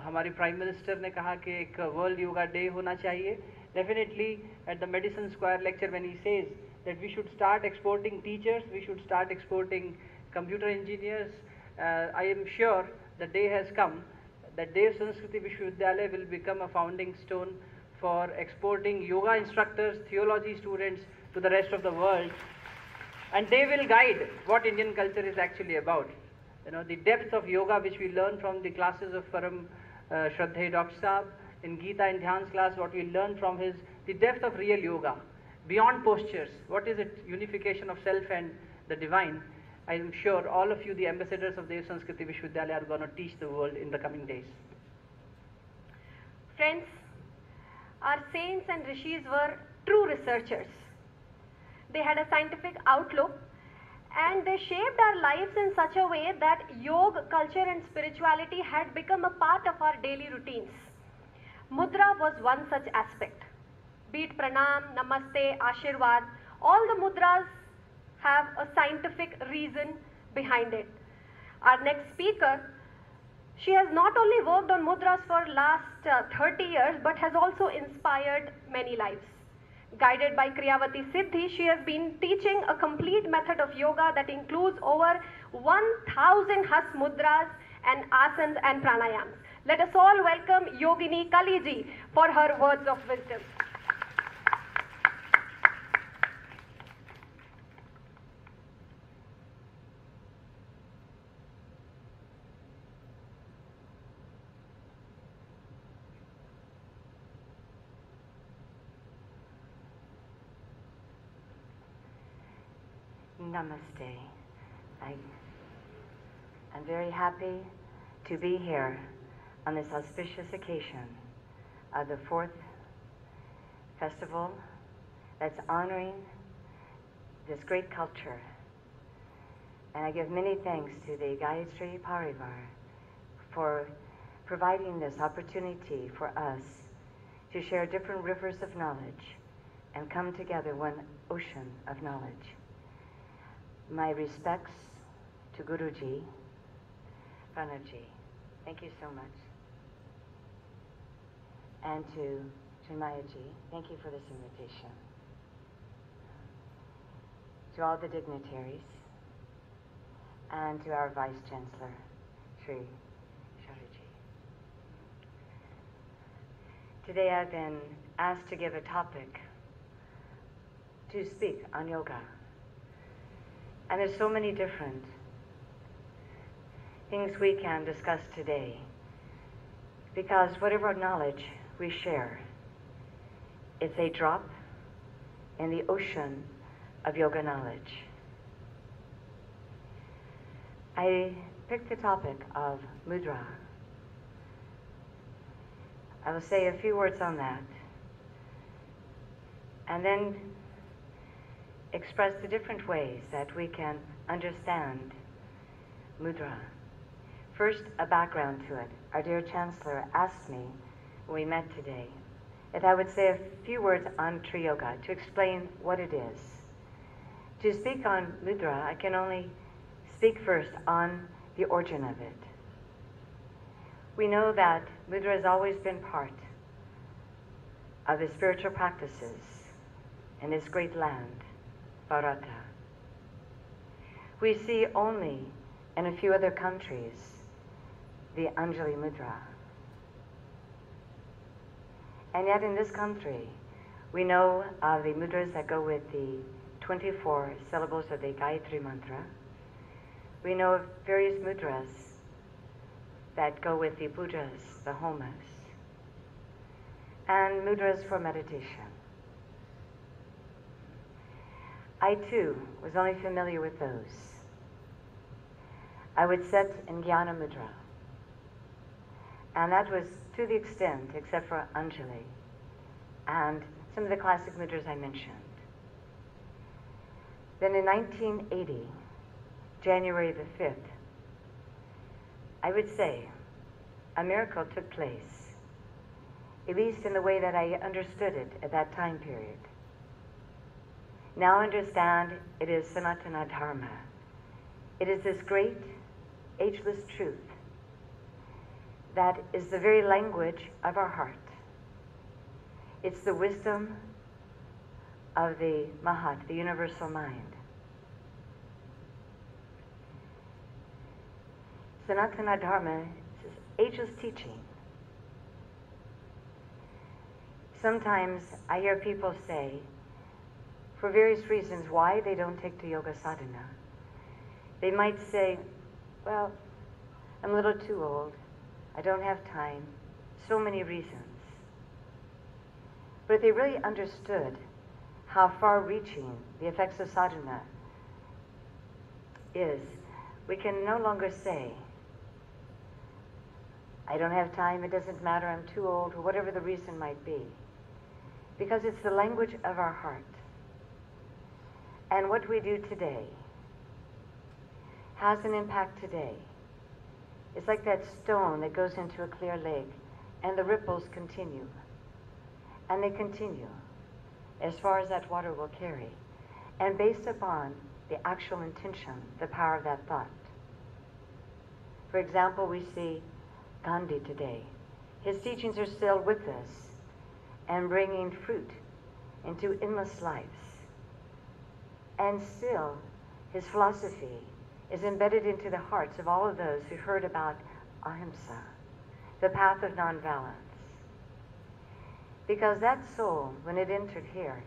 B: हमारी prime minister ने कहा कि एक world yoga day होना चाहिए, definitely at the Medicine Square lecture when he says that we should start exporting teachers, we should start exporting computer engineers, I am sure the day has come that Dsvv Vishwavidyalaya will become a founding stone for exporting yoga instructors, theology students to the rest of the world, and they will guide what Indian culture is actually about. The depth of yoga which we learn from the classes of Param Shraddhay Dr. Saab, in Gita and Dhyan's class, what we learn from his, the depth of real yoga, beyond postures, what is it, unification of self and the divine. I am sure all of you, the ambassadors of the Sanskriti Vishwavidyalaya, are going to teach the world in the coming days.
C: Friends, our saints and rishis were true researchers. They had a scientific outlook, and they shaped our lives in such a way that yoga, culture and spirituality had become a part of our daily routines. Mudra was one such aspect. Be it pranam, namaste, ashirwad, all the mudras have a scientific reason behind it. Our next speaker, she has not only worked on mudras for last 30 years, but has also inspired many lives. Guided by Kriyavati Siddhi, she has been teaching a complete method of yoga that includes over 1000 has mudras and asanas and pranayams. Let us all welcome Yogini Kaliji for her words of wisdom.
G: Namaste. I'm very happy to be here on this auspicious occasion of the 4th festival that's honoring this great culture. And I give many thanks to the Gayatri Pariwar for providing this opportunity for us to share different rivers of knowledge and come together one ocean of knowledge. My respects to Guruji, Pranavji, thank you so much. And to Chinmayaji, thank you for this invitation. To all the dignitaries, and to our Vice Chancellor, Sri Shariji. Today I've been asked to give a topic, to speak on yoga. And there's so many different things we can discuss today, because whatever knowledge we share, it's a drop in the ocean of yoga knowledge. I picked the topic of mudra. I will say a few words on that, and then express the different ways that we can understand mudra. First, a background to it. Our dear Chancellor asked me when we met today if I would say a few words on Tri Yoga to explain what it is. To speak on mudra, I can only speak first on the origin of it. We know that mudra has always been part of the spiritual practices in this great land, Bharata. We see only in a few other countries the Anjali Mudra. And yet in this country, we know of the mudras that go with the 24 syllables of the Gayatri Mantra. We know of various mudras that go with the pujas, the homas, and mudras for meditation. I too was only familiar with those. I would sit in Jnana Mudra, and that was to the extent, except for Anjali and some of the classic mudras I mentioned. Then in 1980, January the 5th, I would say a miracle took place, at least in the way that I understood it at that time period. Now I understand it is Sanatana Dharma. It is this great, ageless truth that is the very language of our heart. It's the wisdom of the Mahat, the universal mind. Sanatana Dharma is ageless teaching. Sometimes I hear people say, for various reasons, why they don't take to yoga sadhana. They might say, well, I'm a little too old, I don't have time, so many reasons. But if they really understood how far-reaching the effects of sadhana is, we can no longer say, I don't have time, it doesn't matter, I'm too old, or whatever the reason might be. Because it's the language of our heart. And what we do today has an impact today. It's like that stone that goes into a clear lake, and the ripples continue. And they continue as far as that water will carry. And based upon the actual intention, the power of that thought. For example, we see Gandhi today. His teachings are still with us and bringing fruit into endless lives. And still, his philosophy is embedded into the hearts of all of those who heard about ahimsa, the path of nonviolence. Because that soul, when it entered here,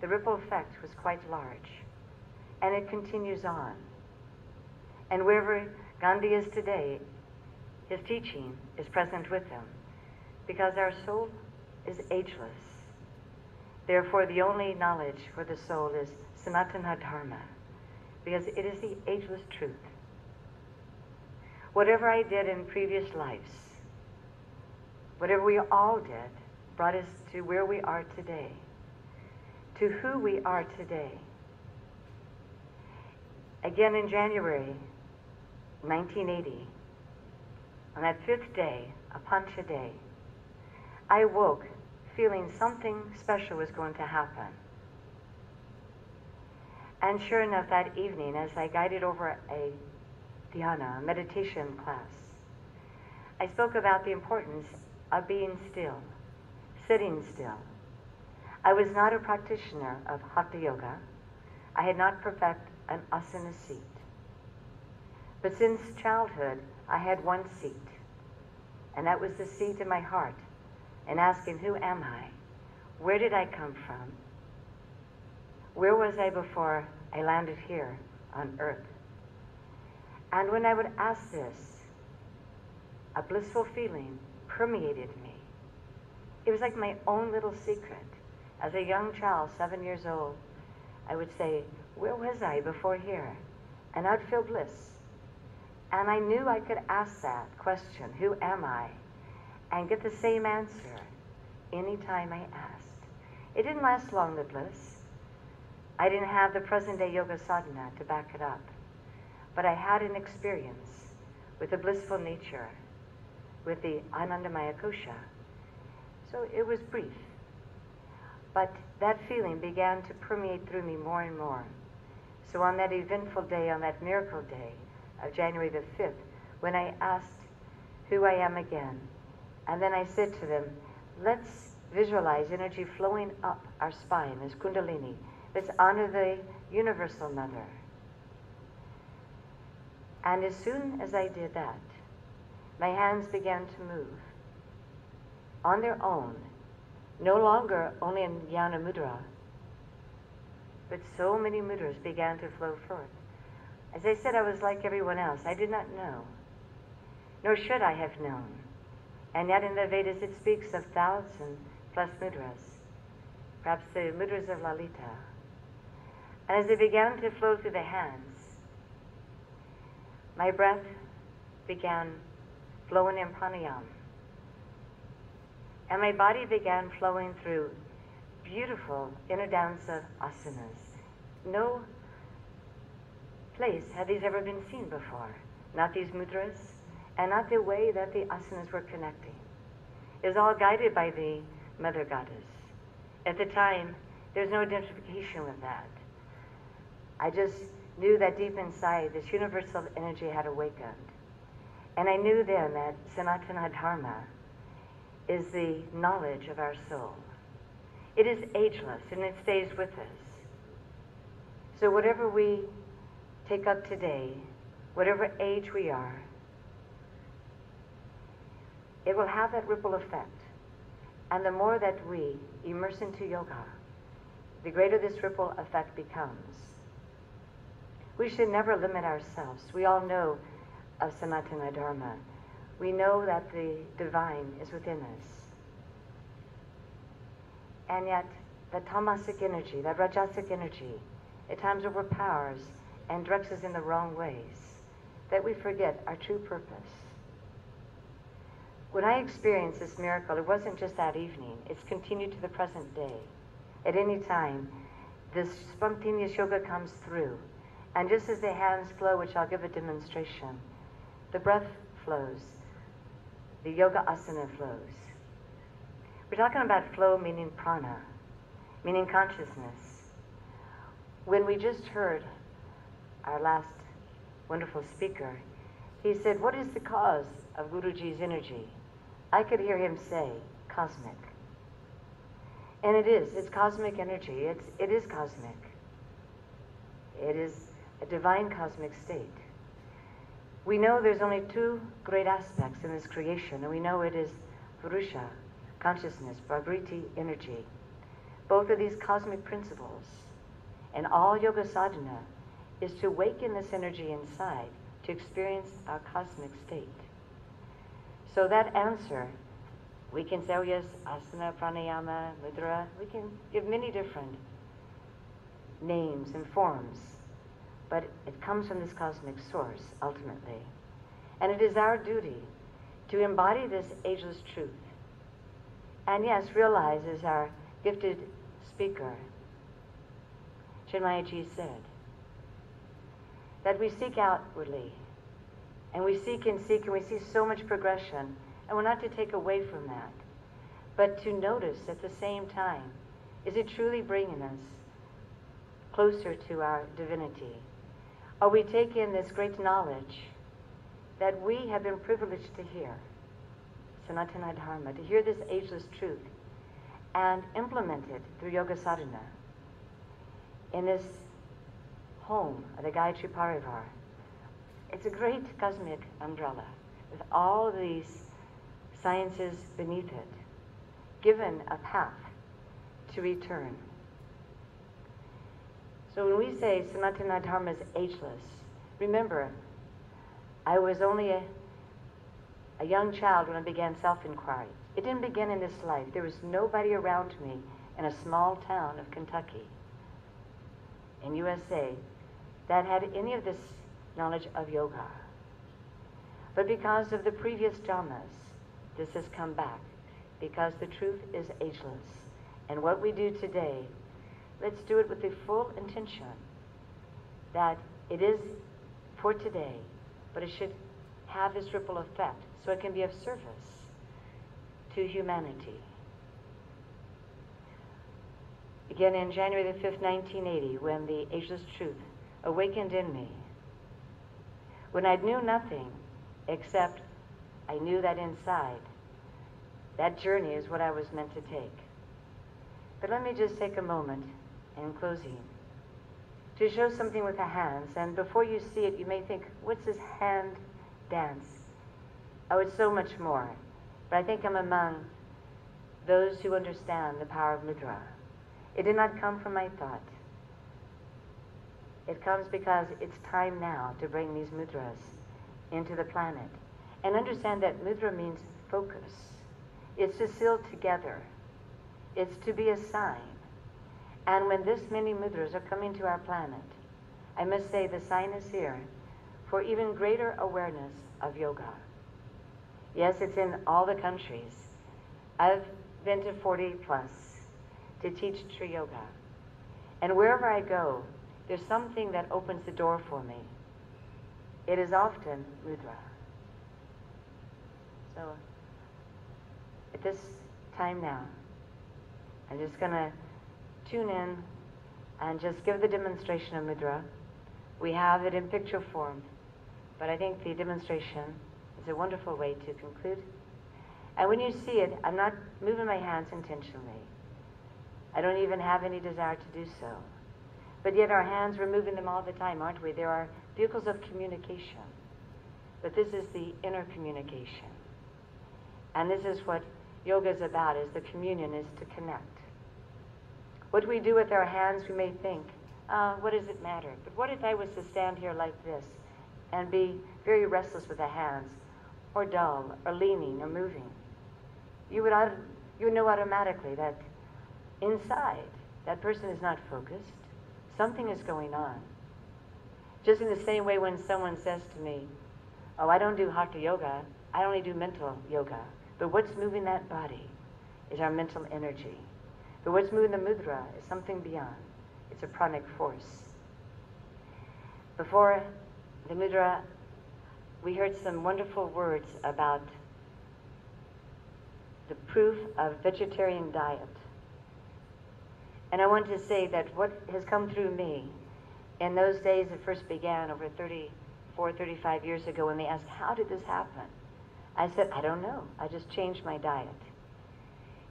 G: the ripple effect was quite large. And it continues on. And wherever Gandhi is today, his teaching is present with him. Because our soul is ageless. Therefore, the only knowledge for the soul is Sanatana Dharma, because it is the ageless truth. Whatever I did in previous lives, whatever we all did, brought us to where we are today, to who we are today. Again in January 1980, on that 5th day, a Pancha day, I woke feeling something special was going to happen. And sure enough, that evening, as I guided over a dhyana, a meditation class, I spoke about the importance of being still, sitting still. I was not a practitioner of Hatha Yoga. I had not perfected an asana seat. But since childhood, I had one seat, and that was the seat in my heart, and asking, who am I? Where did I come from? Where was I before I landed here on earth? And when I would ask this, a blissful feeling permeated me. It was like my own little secret. As a young child, 7 years old, I would say, where was I before here? And I'd feel bliss. And I knew I could ask that question, who am I? And get the same answer anytime I asked. It didn't last long, the bliss. I didn't have the present day yoga sadhana to back it up. But I had an experience with the blissful nature, with the Anandamaya Kosha. So it was brief. But that feeling began to permeate through me more and more. So on that eventful day, on that miracle day of January the 5th, when I asked who I am again, and then I said to them, let's visualize energy flowing up our spine, this Kundalini. Let's honor the Universal Mother. And as soon as I did that, my hands began to move on their own, no longer only in Jnana Mudra, but so many mudras began to flow forth. As I said, I was like everyone else. I did not know, nor should I have known. And yet in the Vedas it speaks of 1,000+ mudras, perhaps the mudras of Lalita. And as they began to flow through the hands, my breath began flowing in pranayama. And my body began flowing through beautiful inner dance of asanas. No place had these ever been seen before. Not these mudras, and not the way that the asanas were connecting. It was all guided by the Mother Goddess. At the time, there's no identification with that. I just knew that deep inside, this universal energy had awakened. And I knew then that Sanatana Dharma is the knowledge of our soul. It is ageless, and it stays with us. So whatever we take up today, whatever age we are, it will have that ripple effect. And the more that we immerse into yoga, the greater this ripple effect becomes. We should never limit ourselves. We all know of Sanatana Dharma. We know that the divine is within us. And yet, the tamasic energy, that rajasic energy, at times overpowers and directs us in the wrong ways, that we forget our true purpose. When I experienced this miracle, it wasn't just that evening. It's continued to the present day. At any time, this spontaneous yoga comes through. And just as the hands flow, which I'll give a demonstration, the breath flows. The yoga asana flows. We're talking about flow meaning prana, meaning consciousness. When we just heard our last wonderful speaker, he said, what is the cause of Guruji's energy? I could hear him say, cosmic. And it is. It's cosmic energy. It is cosmic. It is a divine cosmic state. We know there's only two great aspects in this creation, and we know it is Purusha, consciousness, Prakriti, energy. Both of these cosmic principles, and all yoga sadhana is to awaken this energy inside to experience our cosmic state. So that answer, we can say, oh yes, asana, pranayama, mudra, we can give many different names and forms, but it comes from this cosmic source, ultimately. And it is our duty to embody this ageless truth. And yes, realize, as our gifted speaker, Chinmay said, that we seek outwardly, and we seek, and we see so much progression, and we're not to take away from that, but to notice at the same time, is it truly bringing us closer to our divinity? Or we take in this great knowledge that we have been privileged to hear, Sanatana Dharma, to hear this ageless truth and implement it through yoga sadhana in this home of the Gayatri Pariwar. It's a great cosmic umbrella with all these sciences beneath it, given a path to return. So when we say Sanatana Dharma is ageless, remember, I was only a young child when I began self-inquiry. It didn't begin in this life. There was nobody around me in a small town of Kentucky, in USA, that had any of this knowledge of yoga. But because of the previous dhammas, this has come back, because the truth is ageless. And what we do today, let's do it with the full intention that it is for today, but it should have this ripple effect so it can be of service to humanity. Again, in January the 5th, 1980, when the ageless truth awakened in me, when I knew nothing except I knew that inside, that journey is what I was meant to take. But let me just take a moment in closing to show something with the hands. And before you see it, you may think, what's this hand dance? Oh, it's so much more. But I think I'm among those who understand the power of mudra. It did not come from my thought. It comes because it's time now to bring these mudras into the planet. And understand that mudra means focus. It's to seal together. It's to be a sign. And when this many mudras are coming to our planet, I must say the sign is here for even greater awareness of yoga. Yes, it's in all the countries. I've been to 40 plus to teach Tree Yoga. And wherever I go, there's something that opens the door for me. It is often mudra. So, at this time now, I'm just going to tune in and just give the demonstration of mudra. We have it in picture form, but I think the demonstration is a wonderful way to conclude. And when you see it, I'm not moving my hands intentionally. I don't even have any desire to do so. But yet our hands, we're moving them all the time, aren't we? There are vehicles of communication. But this is the inner communication. And this is what yoga is about, is the communion, is to connect. What we do with our hands, we may think, what does it matter? But what if I was to stand here like this and be very restless with the hands, or dull, or leaning, or moving? You would know automatically that inside, that person is not focused. Something is going on. Just in the same way when someone says to me, oh, I don't do hatha yoga, I only do mental yoga. But what's moving that body is our mental energy. But what's moving the mudra is something beyond. It's a pranic force. Before the mudra, we heard some wonderful words about the proof of vegetarian diet. And I want to say that what has come through me, in those days it first began over 34, 35 years ago, when they asked, how did this happen? I said, I don't know. I just changed my diet.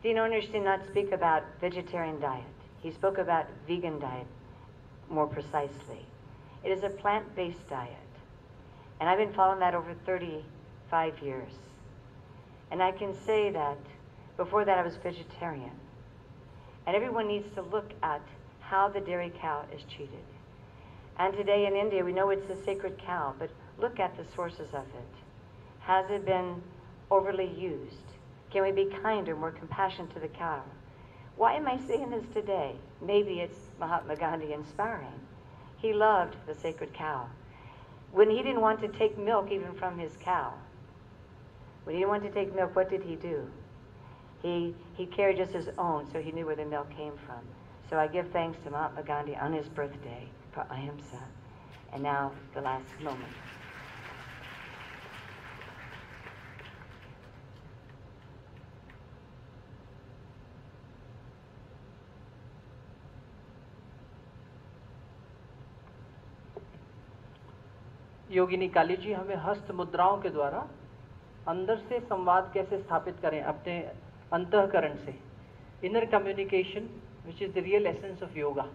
G: Dean Ornish did not speak about vegetarian diet. He spoke about vegan diet more precisely. It is a plant-based diet. And I've been following that over 35 years. And I can say that before that I was vegetarian. And everyone needs to look at how the dairy cow is treated. And today in India, we know it's a sacred cow, but look at the sources of it. Has it been overly used? Can we be kinder, more compassionate to the cow? Why am I saying this today? Maybe it's Mahatma Gandhi inspiring. He loved the sacred cow. When he didn't want to take milk even from his cow, when he didn't want to take milk, what did he do? He carried just his own, so he knew where the milk came from. So I give thanks to Mahatma Gandhi on his birthday for ahimsa. And now, the last moment.
B: योगिनी काली जी हमें हस्त मुद्राओं के द्वारा अंदर से संवाद कैसे स्थापित करें अपने अंतःकरण से, inner communication, which is the real essence of yoga.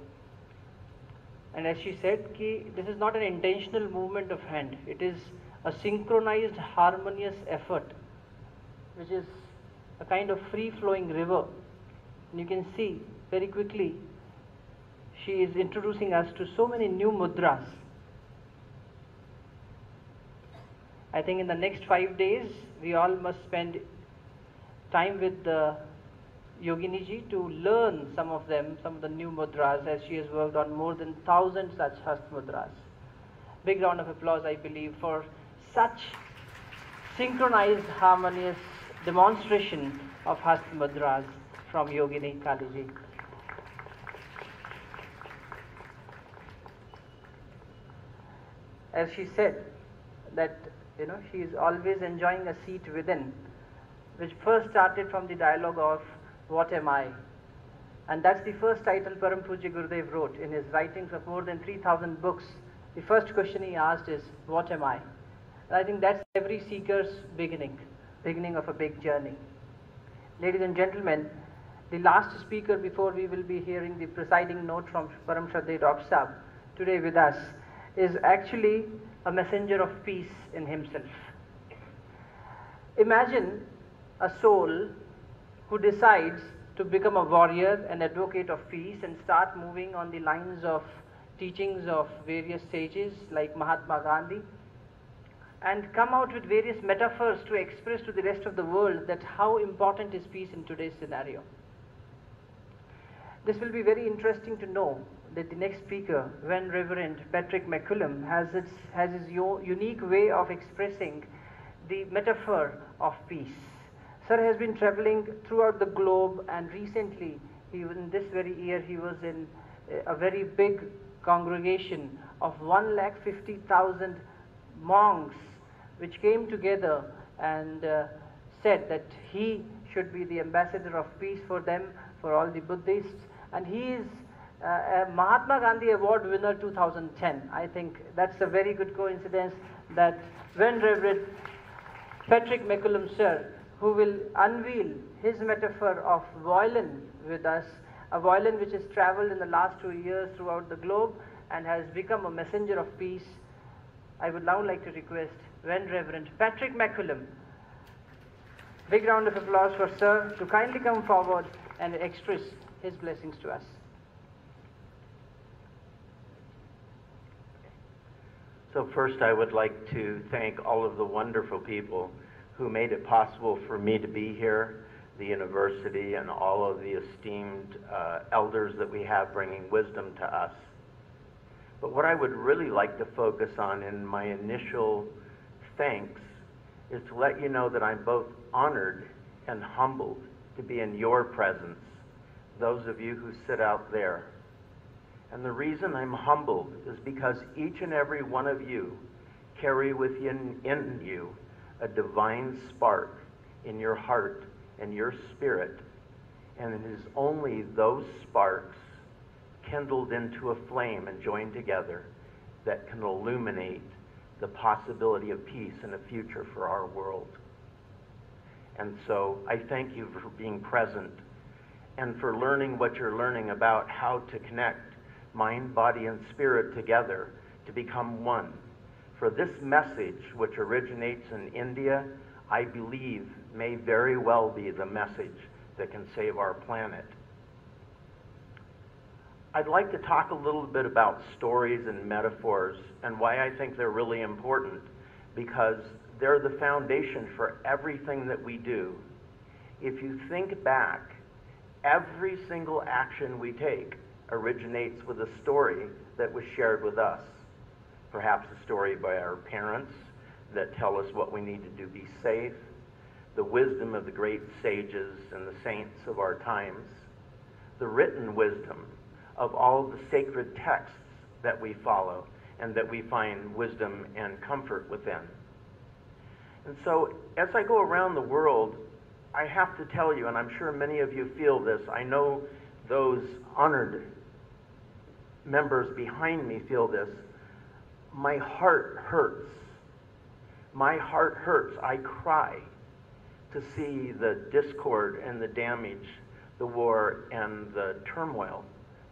B: And as she said, this is not an intentional movement of hand, it is a synchronized, harmonious effort, which is a kind of free-flowing river. And you can see very quickly she is introducing us to so many new mudras. I think in the next 5 days, we all must spend time with Yogini ji to learn some of them, some of the new mudras, as she has worked on more than 1,000 such hast mudras. Big round of applause, I believe, for such synchronized, harmonious demonstration of hast mudras from Yogini Kaliji. As she said, that she is always enjoying a seat within, which first started from the dialogue of "What am I?" And that's the first title Param Pujya Gurudev wrote in his writings of more than 3,000 books. The first question he asked is, "What am I?" And I think that's every seeker's beginning of a big journey. Ladies and gentlemen, the last speaker before we will be hearing the presiding note from Param Shraddha Dr. Sahab today with us is actually a messenger of peace in himself. Imagine a soul who decides to become a warrior, an advocate of peace, and start moving on the lines of teachings of various sages like Mahatma Gandhi, and come out with various metaphors to express to the rest of the world that how important is peace in today's scenario. This will be very interesting to know that the next speaker, Ven Reverend Patrick McCullum, has his unique way of expressing the metaphor of peace. Sir has been traveling throughout the globe, and recently, in this very year, he was in a very big congregation of 150,000 monks, which came together and said that he should be the ambassador of peace for them, for all the Buddhists, and he is a Mahatma Gandhi Award winner 2010. I think that's a very good coincidence that Ven Reverend Patrick McCullum, sir, who will unveil his metaphor of violin with us, a violin which has traveled in the last 2 years throughout the globe and has become a messenger of peace. I would now like to request Ven Reverend Patrick McCullum, big round of applause for sir, to kindly come forward and express his blessings to us.
H: So first I would like to thank all of the wonderful people who made it possible for me to be here, the university and all of the esteemed elders that we have bringing wisdom to us. But what I would really like to focus on in my initial thanks is to let you know that I'm both honored and humbled to be in your presence, those of you who sit out there. And the reason I'm humbled is because each and every one of you carry within you a divine spark in your heart and your spirit, and it is only those sparks kindled into a flame and joined together that can illuminate the possibility of peace and a future for our world. And so I thank you for being present and for learning what you're learning about how to connect mind, body, and spirit together to become one. For this message, which originates in India, I believe may very well be the message that can save our planet. I'd like to talk a little bit about stories and metaphors and why I think they're really important, because they're the foundation for everything that we do. If you think back, every single action we take originates with a story that was shared with us. Perhaps a story by our parents that tell us what we need to do to be safe, the wisdom of the great sages and the saints of our times, the written wisdom of all the sacred texts that we follow and that we find wisdom and comfort within. And so as I go around the world, I have to tell you, and I'm sure many of you feel this, I know those honored members behind me feel this, my heart hurts. My heart hurts. I cry to see the discord and the damage, the war and the turmoil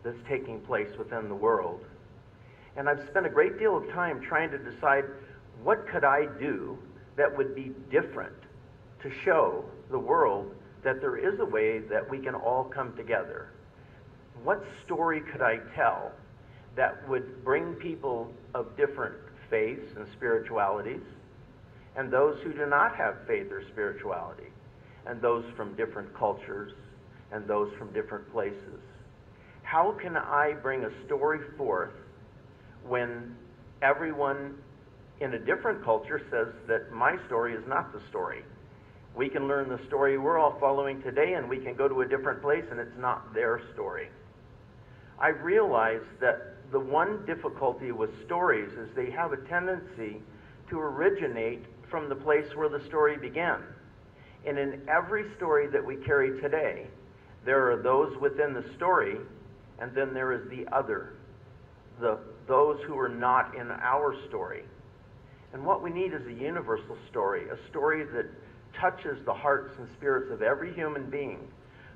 H: that's taking place within the world. And I've spent a great deal of time trying to decide what could I do that would be different to show the world that there is a way that we can all come together. What story could I tell that would bring people of different faiths and spiritualities and those who do not have faith or spirituality, and those from different cultures, and those from different places. How can I bring a story forth when everyone in a different culture says that my story is not the story? We can learn the story we're all following today, and we can go to a different place and it's not their story. I realized that the one difficulty with stories is they have a tendency to originate from the place where the story began. And in every story that we carry today, there are those within the story, and then there is the other, those who are not in our story. And what we need is a universal story, a story that touches the hearts and spirits of every human being,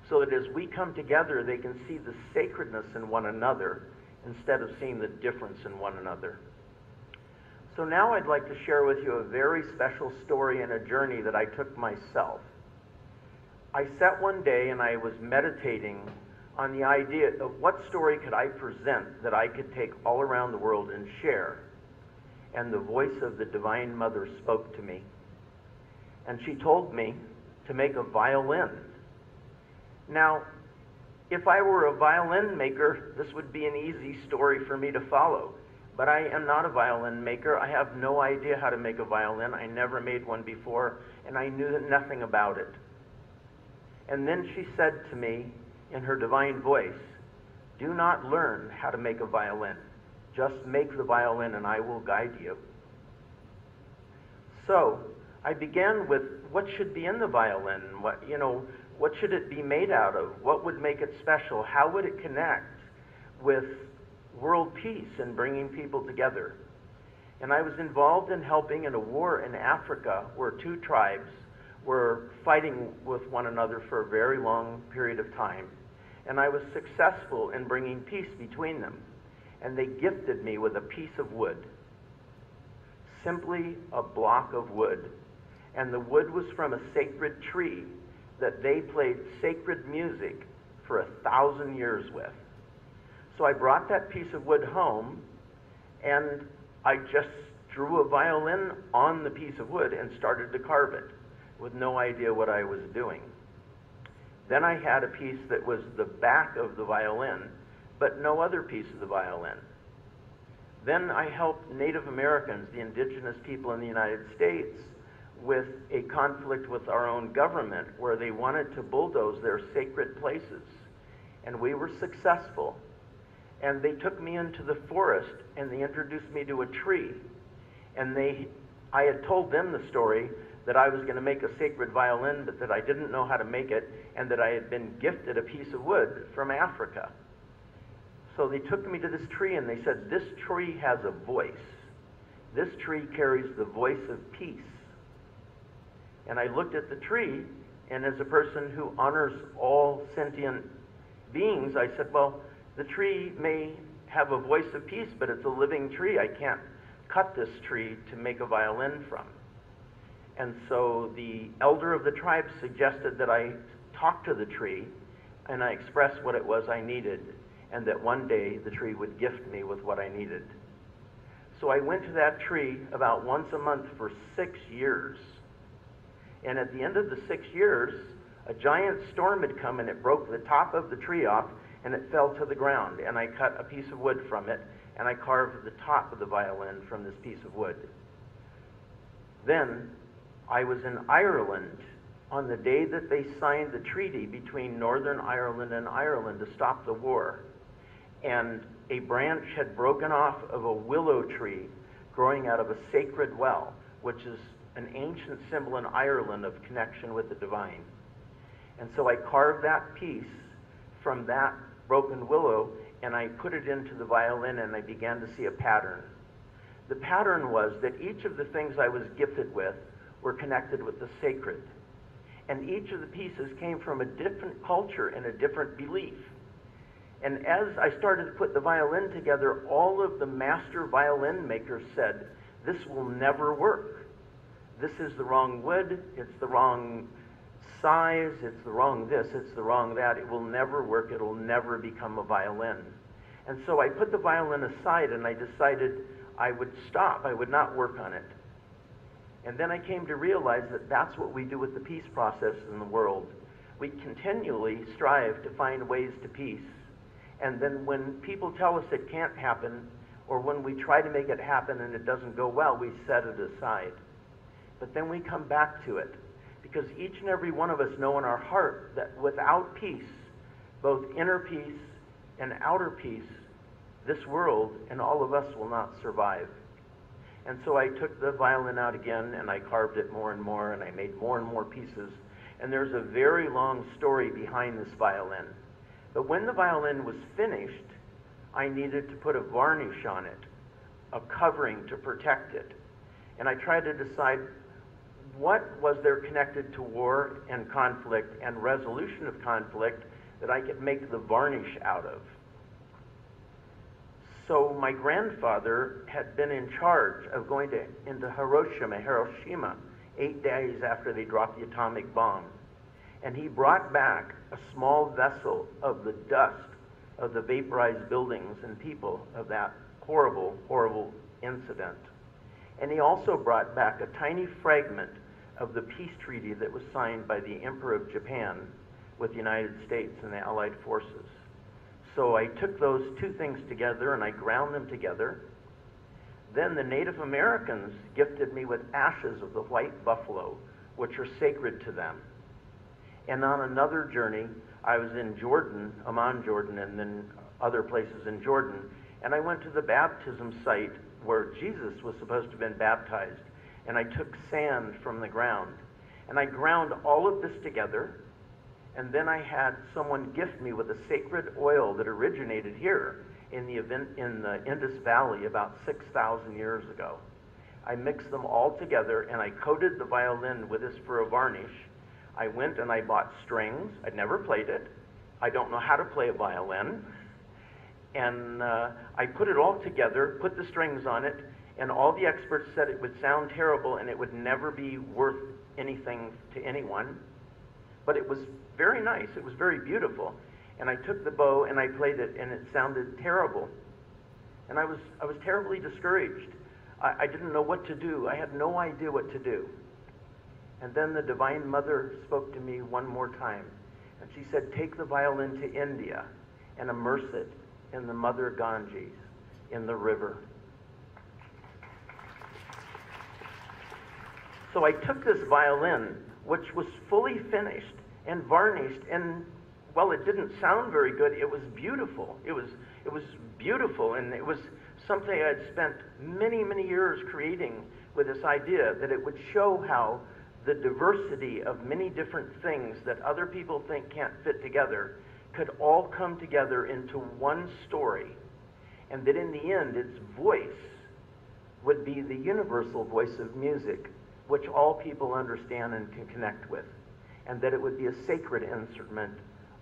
H: so that as we come together, they can see the sacredness in one another instead of seeing the difference in one another. So now I'd like to share with you a very special story and a journey that I took myself. I sat one day and I was meditating on the idea of what story could I present that I could take all around the world and share. And the voice of the Divine Mother spoke to me. And she told me to make a violin. Now, if I were a violin maker, this would be an easy story for me to follow. But I am not a violin maker. I have no idea how to make a violin. I never made one before, and I knew nothing about it. And then she said to me in her divine voice, "Do not learn how to make a violin. Just make the violin and I will guide you." So I began with what should be in the violin, what should it be made out of? What would make it special? How would it connect with world peace and bringing people together? And I was involved in helping in a war in Africa where two tribes were fighting with one another for a very long period of time. And I was successful in bringing peace between them. And they gifted me with a piece of wood, simply a block of wood. And the wood was from a sacred tree that they played sacred music for 1,000 years with. So I brought that piece of wood home, and I just drew a violin on the piece of wood and started to carve it with no idea what I was doing. Then I had a piece that was the back of the violin, but no other piece of the violin. Then I helped Native Americans, the indigenous people in the United States, with a conflict with our own government where they wanted to bulldoze their sacred places. And we were successful. And they took me into the forest and they introduced me to a tree. And I had told them the story that I was going to make a sacred violin, but that I didn't know how to make it, and that I had been gifted a piece of wood from Africa. So they took me to this tree and they said, "This tree has a voice. This tree carries the voice of peace." And I looked at the tree, and as a person who honors all sentient beings, I said, well, the tree may have a voice of peace, but it's a living tree. I can't cut this tree to make a violin from. And so the elder of the tribe suggested that I talk to the tree, and I express what it was I needed, and that one day the tree would gift me with what I needed. So I went to that tree about once a month for 6 years. And at the end of the 6 years, a giant storm had come and it broke the top of the tree off and it fell to the ground. And I cut a piece of wood from it and I carved the top of the violin from this piece of wood. Then I was in Ireland on the day that they signed the treaty between Northern Ireland and Ireland to stop the war. And a branch had broken off of a willow tree growing out of a sacred well, which is an ancient symbol in Ireland of connection with the divine. And so I carved that piece from that broken willow and I put it into the violin and I began to see a pattern. The pattern was that each of the things I was gifted with were connected with the sacred. And each of the pieces came from a different culture and a different belief. And as I started to put the violin together, all of the master violin makers said, "This will never work. This is the wrong wood, it's the wrong size, it's the wrong this, it's the wrong that. It will never work, it'll never become a violin." And so I put the violin aside and I decided I would stop, I would not work on it. And then I came to realize that that's what we do with the peace process in the world. We continually strive to find ways to peace. And then when people tell us it can't happen, or when we try to make it happen and it doesn't go well, we set it aside. But then we come back to it, because each and every one of us know in our heart that without peace, both inner peace and outer peace, this world and all of us will not survive. And so I took the violin out again and I carved it more and more and I made more and more pieces. And there's a very long story behind this violin. But when the violin was finished, I needed to put a varnish on it, a covering to protect it. And I tried to decide what was there connected to war and conflict and resolution of conflict that I could make the varnish out of. So my grandfather had been in charge of going into Hiroshima 8 days after they dropped the atomic bomb. And he brought back a small vessel of the dust of the vaporized buildings and people of that horrible, horrible incident. And he also brought back a tiny fragment of the peace treaty that was signed by the Emperor of Japan with the United States and the Allied forces. So I took those two things together and I ground them together. Then the Native Americans gifted me with ashes of the white buffalo, which are sacred to them. And on another journey, I was in Jordan, Amman, Jordan, and then other places in Jordan, and I went to the baptism site where Jesus was supposed to have been baptized, and I took sand from the ground, and I ground all of this together, and then I had someone gift me with a sacred oil that originated here in the Indus Valley about 6,000 years ago. I mixed them all together, and I coated the violin with this for a varnish. I went and I bought strings. I'd never played it. I don't know how to play a violin. And I put it all together, put the strings on it, and all the experts said it would sound terrible and it would never be worth anything to anyone. But it was very nice. It was very beautiful. And I took the bow and I played it and it sounded terrible. And I was terribly discouraged. I didn't know what to do. I had no idea what to do. And then the Divine Mother spoke to me one more time. And she said, take the violin to India and immerse it in the Mother Ganges, in the river. So I took this violin, which was fully finished and varnished, and well, it didn't sound very good. It was beautiful. It was beautiful, and it was something I'd spent many, many years creating with this idea that it would show how the diversity of many different things that other people think can't fit together could all come together into one story, and that in the end its voice would be the universal voice of music, which all people understand and can connect with, and that it would be a sacred instrument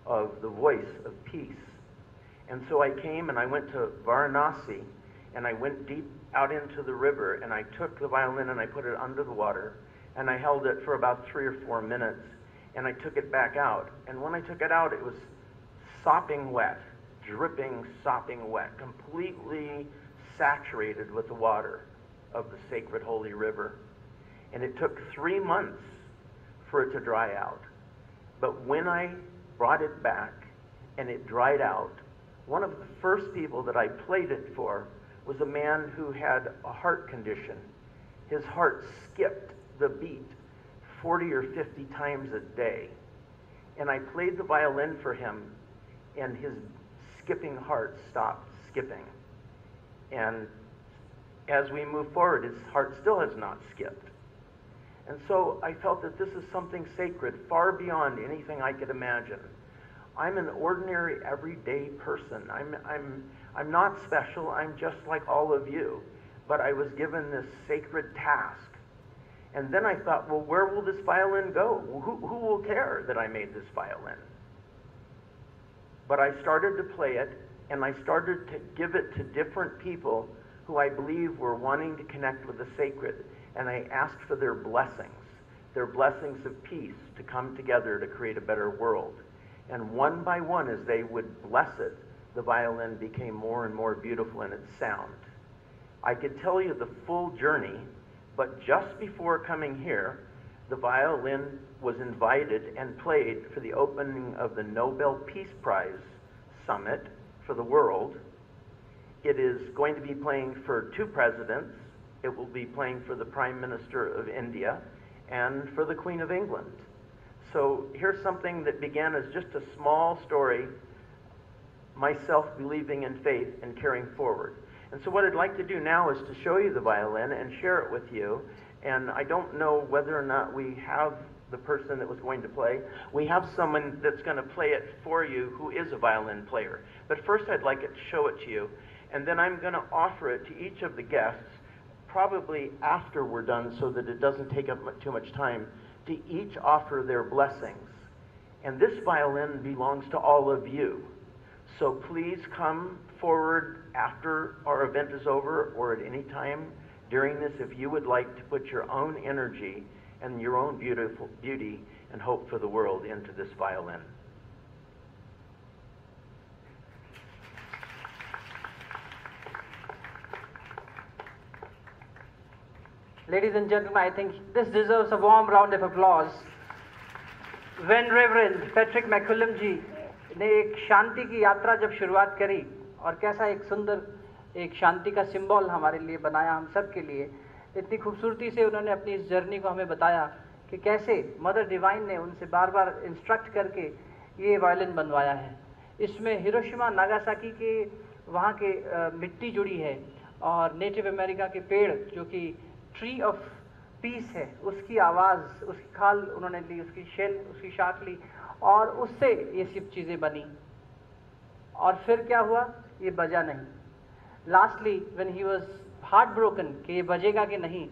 H: of the voice of peace. And so I came and I went to Varanasi, and I went deep out into the river, and I took the violin and I put it under the water, and I held it for about 3 or 4 minutes, and I took it back out. And when I took it out, it was sopping wet, dripping, sopping wet, completely saturated with the water of the sacred holy river. And it took 3 months for it to dry out. But when I brought it back and it dried out, one of the first people that I played it for was a man who had a heart condition. His heart skipped the beat 40 or 50 times a day. And I played the violin for him, and his skipping heart stopped skipping. And as we move forward, his heart still has not skipped. And so I felt that this is something sacred, far beyond anything I could imagine. I'm an ordinary, everyday person. I'm not special. I'm just like all of you. But I was given this sacred task. And then I thought, well, where will this violin go? Who will care that I made this violin? But I started to play it, and I started to give it to different people who I believe were wanting to connect with the sacred. And I asked for their blessings of peace to come together to create a better world. And one by one, as they would bless it, the violin became more and more beautiful in its sound. I could tell you the full journey, But just before coming here, the violin was invited and played for the opening of the Nobel Peace Prize Summit for the world. It is going to be playing for 2 presidents. It will be playing for the Prime Minister of India and for the Queen of England. So here's something that began as just a small story, myself believing in faith and carrying forward. And so what I'd like to do now is to show you the violin and share it with you. And I don't know whether or not we have the person that was going to play. We have someone that's going to play it for you who is a violin player. But first I'd like to show it to you, and then I'm going to offer it to each of the guests, probably after we're done so that it doesn't take up too much time, to each offer their blessings. And this violin belongs to all of you. So please come forward after our event is over or at any time during this if you would like to put your own energy and your own beauty and hope for the world into this violin.
B: Ladies and gentlemen, I think this deserves a warm round of applause. When Reverend Patrick McCullum जी ने एक शांति की यात्रा जब शुरुआत करी और कैसा एक सुंदर एक शांति का सिंबल हमारे लिए बनाया, हम सब के लिए इतनी खूबसूरती से उन्होंने अपनी इस जर्नी को हमें बताया कि कैसे मदर डिवाइन ने उनसे बार बार इंस्ट्रक्ट करके ये वायलिन बनवाया है. इसमें हिरोशिमा नागासाकी के वहाँ के मिट्टी जुड़ी है और नेटिव अमेरिका के पेड़ जो कि ट्री ऑफ पीस है उसकी आवाज़, उसकी खाल उन्होंने ली, उसकी शेल, उसकी शाख ली और उससे ये सब चीज़ें बनी. और फिर क्या हुआ, ये बजा नहीं. Lastly when he was heart broken कि ये बजेगा कि नहीं,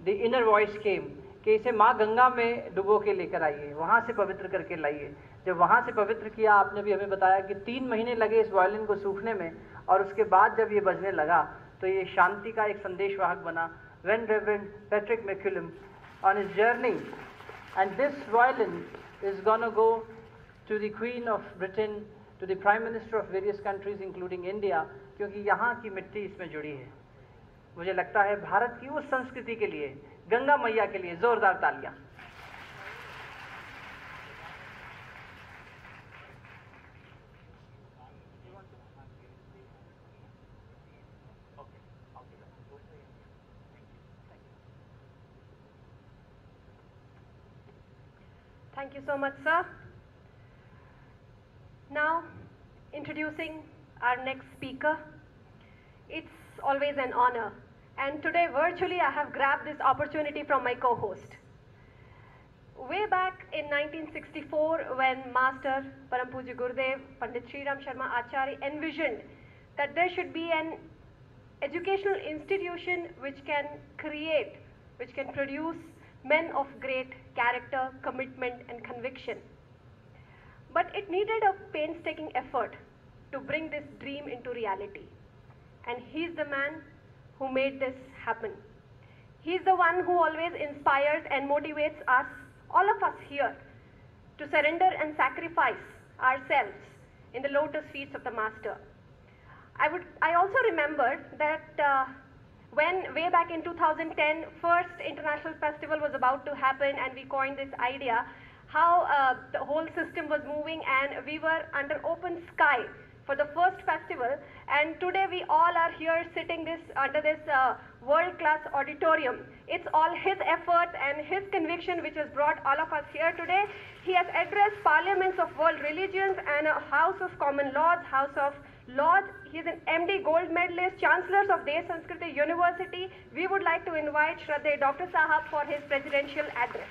B: द इनर वॉइस केम कि इसे माँ गंगा में डुबो के लेकर आइए, वहाँ से पवित्र करके लाइए. जब वहाँ से पवित्र किया, आपने भी हमें बताया कि 3 महीने लगे इस वायलिन को सूखने में और उसके बाद जब ये बजने लगा तो ये शांति का एक संदेशवाहक बना. When Reverend Patrick McCullum on his journey, and this violin is gonna go to the Queen of Britain, to the Prime Minister of various countries including India, क्योंकि यहाँ की मिट्टी इसमें जुड़ी है. मुझे लगता है भारत की उस संस्कृति के लिए, गंगा मैया के लिए जोरदार तालियां.
C: Thank you so much, sir. Now, introducing our next speaker. It's always an honor. And today, virtually, I have grabbed this opportunity from my co-host. Way back in 1964, when Master Param Pujya Gurudev, Pandit Sri Ram Sharma Acharya envisioned that there should be an educational institution which can create, which can produce men of great character, commitment and conviction. But it needed a painstaking effort to bring this dream into reality. And he's the man who made this happen. He's the one who always inspires and motivates us, all of us here, to surrender and sacrifice ourselves in the lotus feet of the Master. I also remember that when way back in 2010, first international festival was about to happen and we coined this idea, how the whole system was moving and we were under open sky for the first festival, and today we all are here sitting under this world-class auditorium. It's all his effort and his conviction which has brought all of us here today. He has addressed parliaments of world religions and a House of Common Lords, House of Lords. He is an MD gold medalist, Chancellors of Sanskriti University. We would like to invite Shraddhay Dr. Sahab for his presidential address.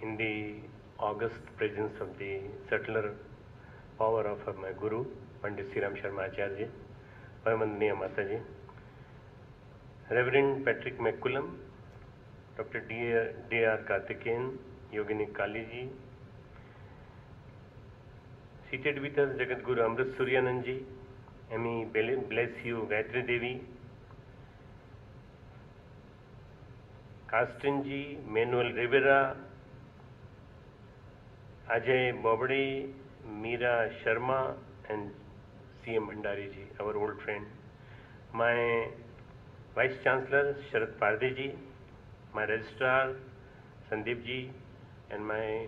I: In the august presence of the settler power of my Guru, Pandit Sri Ram Sharma Acharya, Vandaniya Mataji, Reverend Patrick McCullum, Dr. D.R. Karthikeyan, Yogini Kaliji, Seated with us, Jagat Guru Amrit Suryananji, Ami bless you, Gayatri Devi, Castonji, Manuel Rivera, Ajay Bobade, Meera Sharma, and C.M. Bhandari ji, our old friend. My Vice Chancellor, Sharad Parde ji, my Registrar, Sandeep ji, and my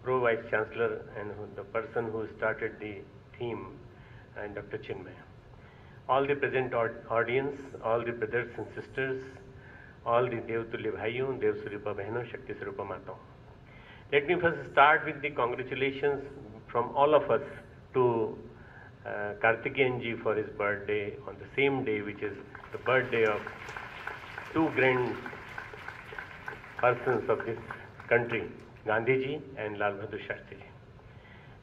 I: Pro Vice Chancellor and the person who started the theme, and Dr. Chinmay. All the present audience, all the brothers and sisters, all the Devtulya Bhaiyon, Dev Surupa Behnon, Shakti Surupa Mataon. Let me first start with the congratulations from all of us to Karthikeyanji for his birthday on the same day, which is the birthday of two grand persons of this country, Gandhiji and Lal Bahadur Shastri.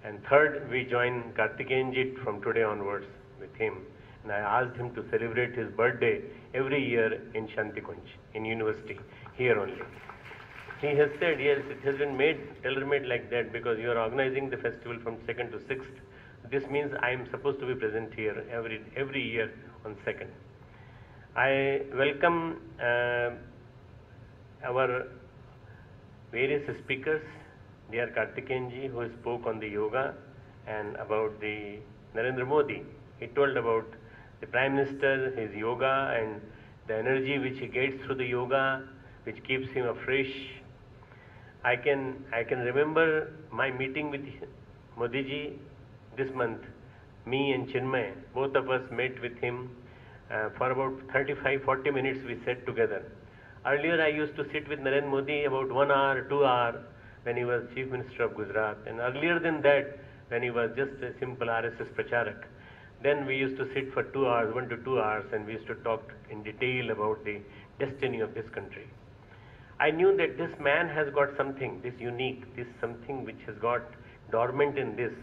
I: And third, we join Karthikeyanji from today onwards with him. And I asked him to celebrate his birthday every year in Shantikunj, in university, here only. He has said, yes, it has been made, tailor-made like that because you are organizing the festival from 2nd to 6th. This means I am supposed to be present here every year on 2nd. I welcome our various speakers, dear Karthikeyanji, who spoke on the yoga and about the Narendra Modi. He told about the Prime Minister, his yoga and the energy which he gets through the yoga, which keeps him afresh. I can remember my meeting with Modi ji this month. Me and Chinmay, both of us met with him for about 35-40 minutes. We sat together. Earlier I used to sit with Narendra Modi about 1 hour, 2 hours when he was Chief Minister of Gujarat, and earlier than that when he was just a simple RSS Pracharak. Then we used to sit for 2 hours, 1 to 2 hours, and we used to talk in detail about the destiny of this country. I knew that this man has got something, this unique, this something which has got dormant in this,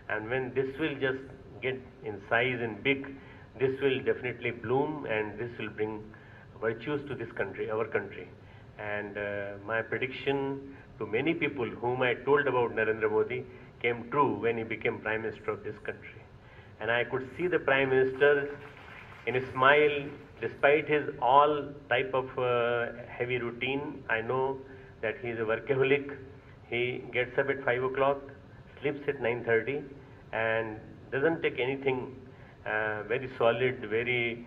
I: and when this will just get in size and big, this will definitely bloom and this will bring virtues to this country, our country. And my prediction to many people whom I told about Narendra Modi came true when he became Prime Minister of this country. And I could see the Prime Minister in a smile, despite his all type of heavy routine. I know that he is a workaholic. He gets up at 5 o'clock, sleeps at 9:30, and doesn't take anything very solid, very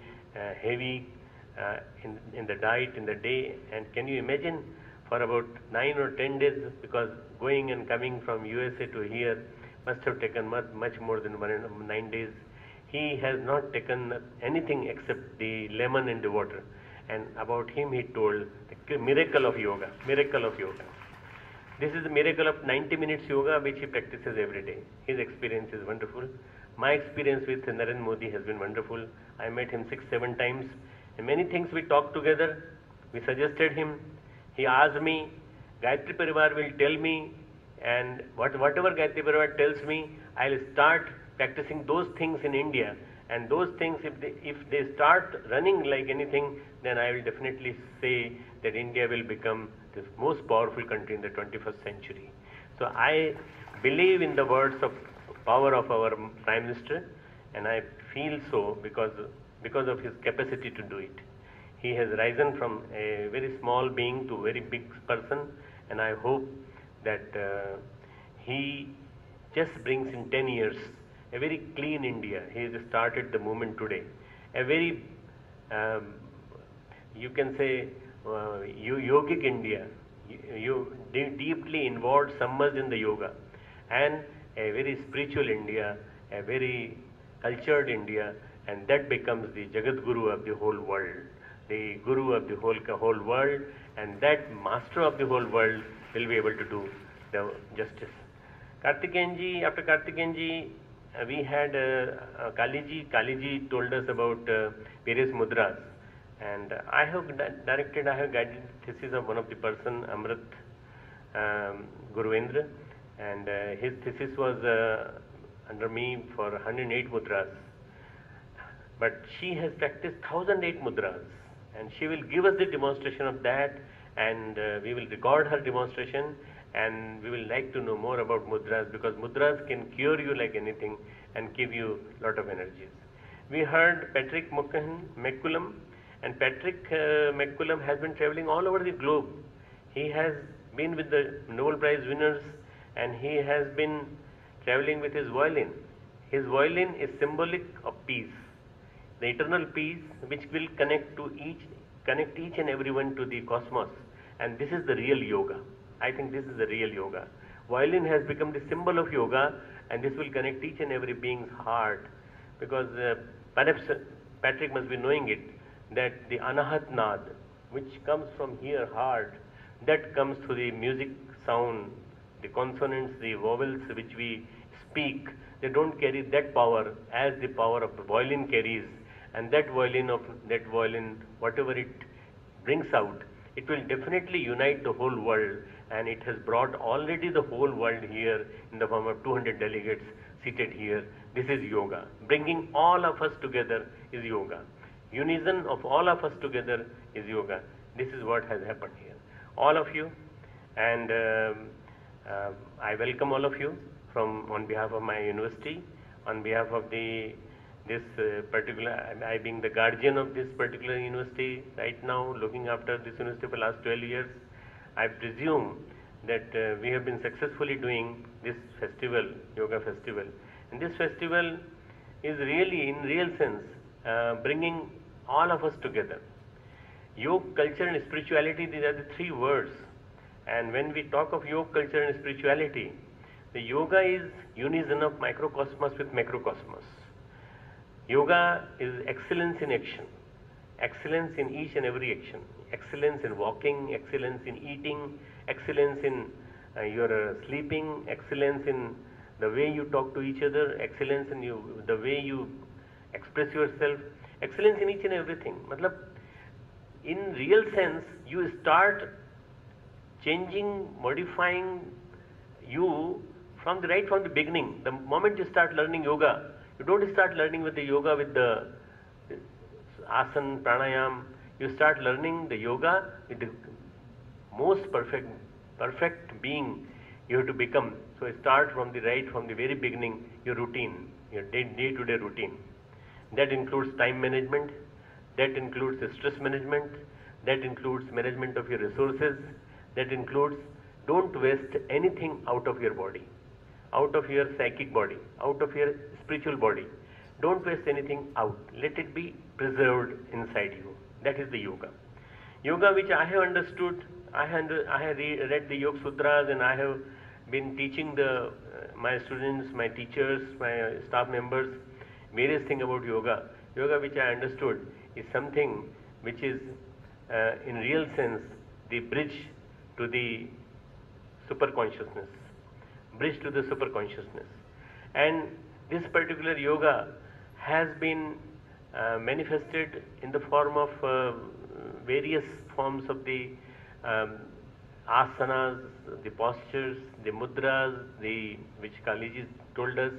I: heavy in the diet in the day. And can you imagine, for about 9 or 10 days, because going and coming from USA to here must have taken much more than 9 days, he has not taken anything except the lemon and the water. And about him he told the miracle of yoga, miracle of yoga. This is the miracle of 90 minutes yoga which he practices every day. His experience is wonderful. My experience with Narendra Modi has been wonderful. I met him 6-7 times, and many things we talked together. We suggested him. He asked me, Gayatri Pariwar will tell me, and whatever Gayatri Pariwar tells me, I'll start practicing those things in India. And those things, if they start running like anything, then I will definitely say that India will become the most powerful country in the 21st century. So I believe in the words of power of our Prime Minister, and I feel so because of his capacity to do it. He has risen from a very small being to a very big person, and I hope that he just brings in 10 years a very clean India. He has started the movement today. A very, you can say, yogic India, deeply involved, submerged in the yoga, and a very spiritual India, a very cultured India, and that becomes the Jagat Guru of the whole world, the Guru of the whole world, and that Master of the whole world will be able to do the justice. Karthikeyanji, after Karthikeyanji, we had Kaliji. Kaliji told us about various mudras, and I have guided thesis of one of the person, Amrit Guruvendra, and his thesis was under me for 108 mudras. But she has practiced 1008 mudras, and she will give us the demonstration of that, and we will record her demonstration, and we will like to know more about mudras, because mudras can cure you like anything and give you a lot of energies. We heard Patrick McCullum, and Patrick McCullum has been traveling all over the globe. He has been with the Nobel Prize winners, and he has been traveling with his violin. His violin is symbolic of peace, the eternal peace which will connect each and everyone to the cosmos. And this is the real yoga. I think this is the real yoga. Violin has become the symbol of yoga, and this will connect each and every being's heart, because perhaps Patrick must be knowing it, that the anahat nad, which comes from here, heart, that comes through the music sound, the consonants, the vowels which we speak, they don't carry that power as the power of the violin carries. And that violin, whatever it brings out, it will definitely unite the whole world, and it has brought already the whole world here in the form of 200 delegates seated here. This is yoga. Bringing all of us together is yoga. Unison of all of us together is yoga. This is what has happened here. All of you, and I welcome all of you on behalf of my university, on behalf of this particular, I being the guardian of this particular university right now, looking after this university for the last 12 years, I presume that we have been successfully doing this festival, yoga festival. And this festival is really, in real sense, bringing all of us together. Yoga, culture and spirituality, these are the three words. And when we talk of yoga, culture and spirituality, the yoga is unison of microcosmos with macrocosmos. Yoga is excellence in action, excellence in each and every action, excellence in walking, excellence in eating, excellence in your sleeping, excellence in the way you talk to each other, excellence in the way you express yourself, excellence in each and everything. Matlab, in real sense, you start changing, modifying you from the beginning. The moment you start learning yoga, you don't start learning with the yoga with the asana, pranayam. You start learning the yoga with the most perfect being you have to become. So start from the very beginning, your routine, your day-to-day routine. That includes time management, that includes stress management, that includes management of your resources, that includes don't waste anything out of your body, out of your psychic body, out of your spiritual body. Don't waste anything out. Let it be preserved inside you. That is the yoga. Yoga which I have understood, I have read the Yoga Sutras, and I have been teaching my students, my teachers, my staff members, various things about yoga. Yoga which I understood is something which is in real sense the bridge to the superconsciousness. Bridge to the superconsciousness. And this particular yoga has been manifested in the form of various forms of the asanas, the postures, the mudras, which Kaliji told us,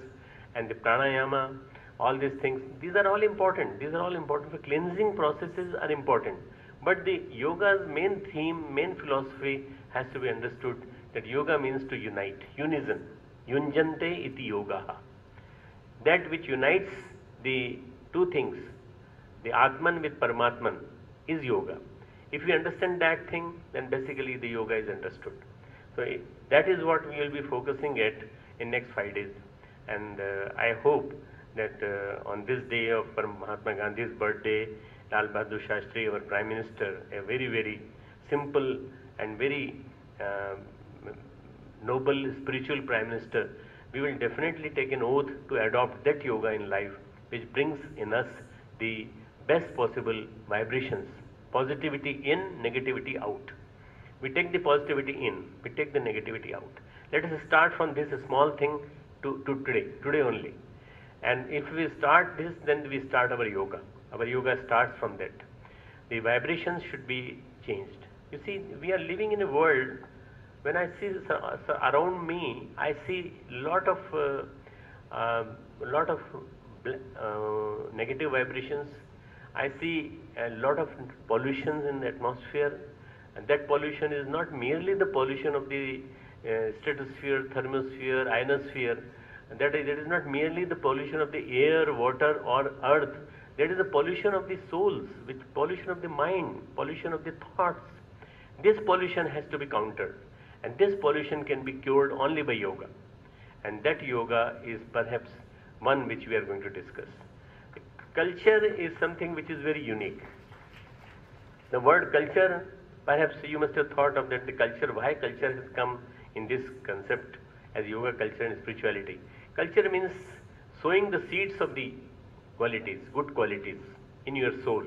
I: and the pranayama, all these things. These are all important. These are all important. For cleansing processes are important. But the yoga's main theme, main philosophy has to be understood that yoga means to unite, unison. Yunjante iti yogaha. That which unites the two things, the Atman with Paramatman, is yoga. If you understand that thing, then basically the yoga is understood. So that is what we will be focusing at in next 5 days. And I hope that on this day of Mahatma Gandhi's birthday, Lal Bahadur Shastri, our Prime Minister, a very, very simple and very noble spiritual Prime Minister, we will definitely take an oath to adopt that yoga in life, which brings in us the best possible vibrations, positivity in, negativity out. We take the positivity in, we take the negativity out. Let us start from this small thing to today only. And if we start this, then we start our yoga. Our yoga starts from that. The vibrations should be changed. You see, we are living in a world, when I see around me, I see lot of negative vibrations. I see a lot of pollution in the atmosphere, and that pollution is not merely the pollution of the stratosphere, thermosphere, ionosphere. And that is not merely the pollution of the air, water or earth. That is the pollution of the souls, with pollution of the mind, pollution of the thoughts. This pollution has to be countered. And this pollution can be cured only by yoga. And that yoga is perhaps one which we are going to discuss. Culture is something which is very unique. The word culture, perhaps you must have thought of that, the culture, why culture has come in this concept as yoga, culture and spirituality. Culture means sowing the seeds of the qualities, good qualities in your soul.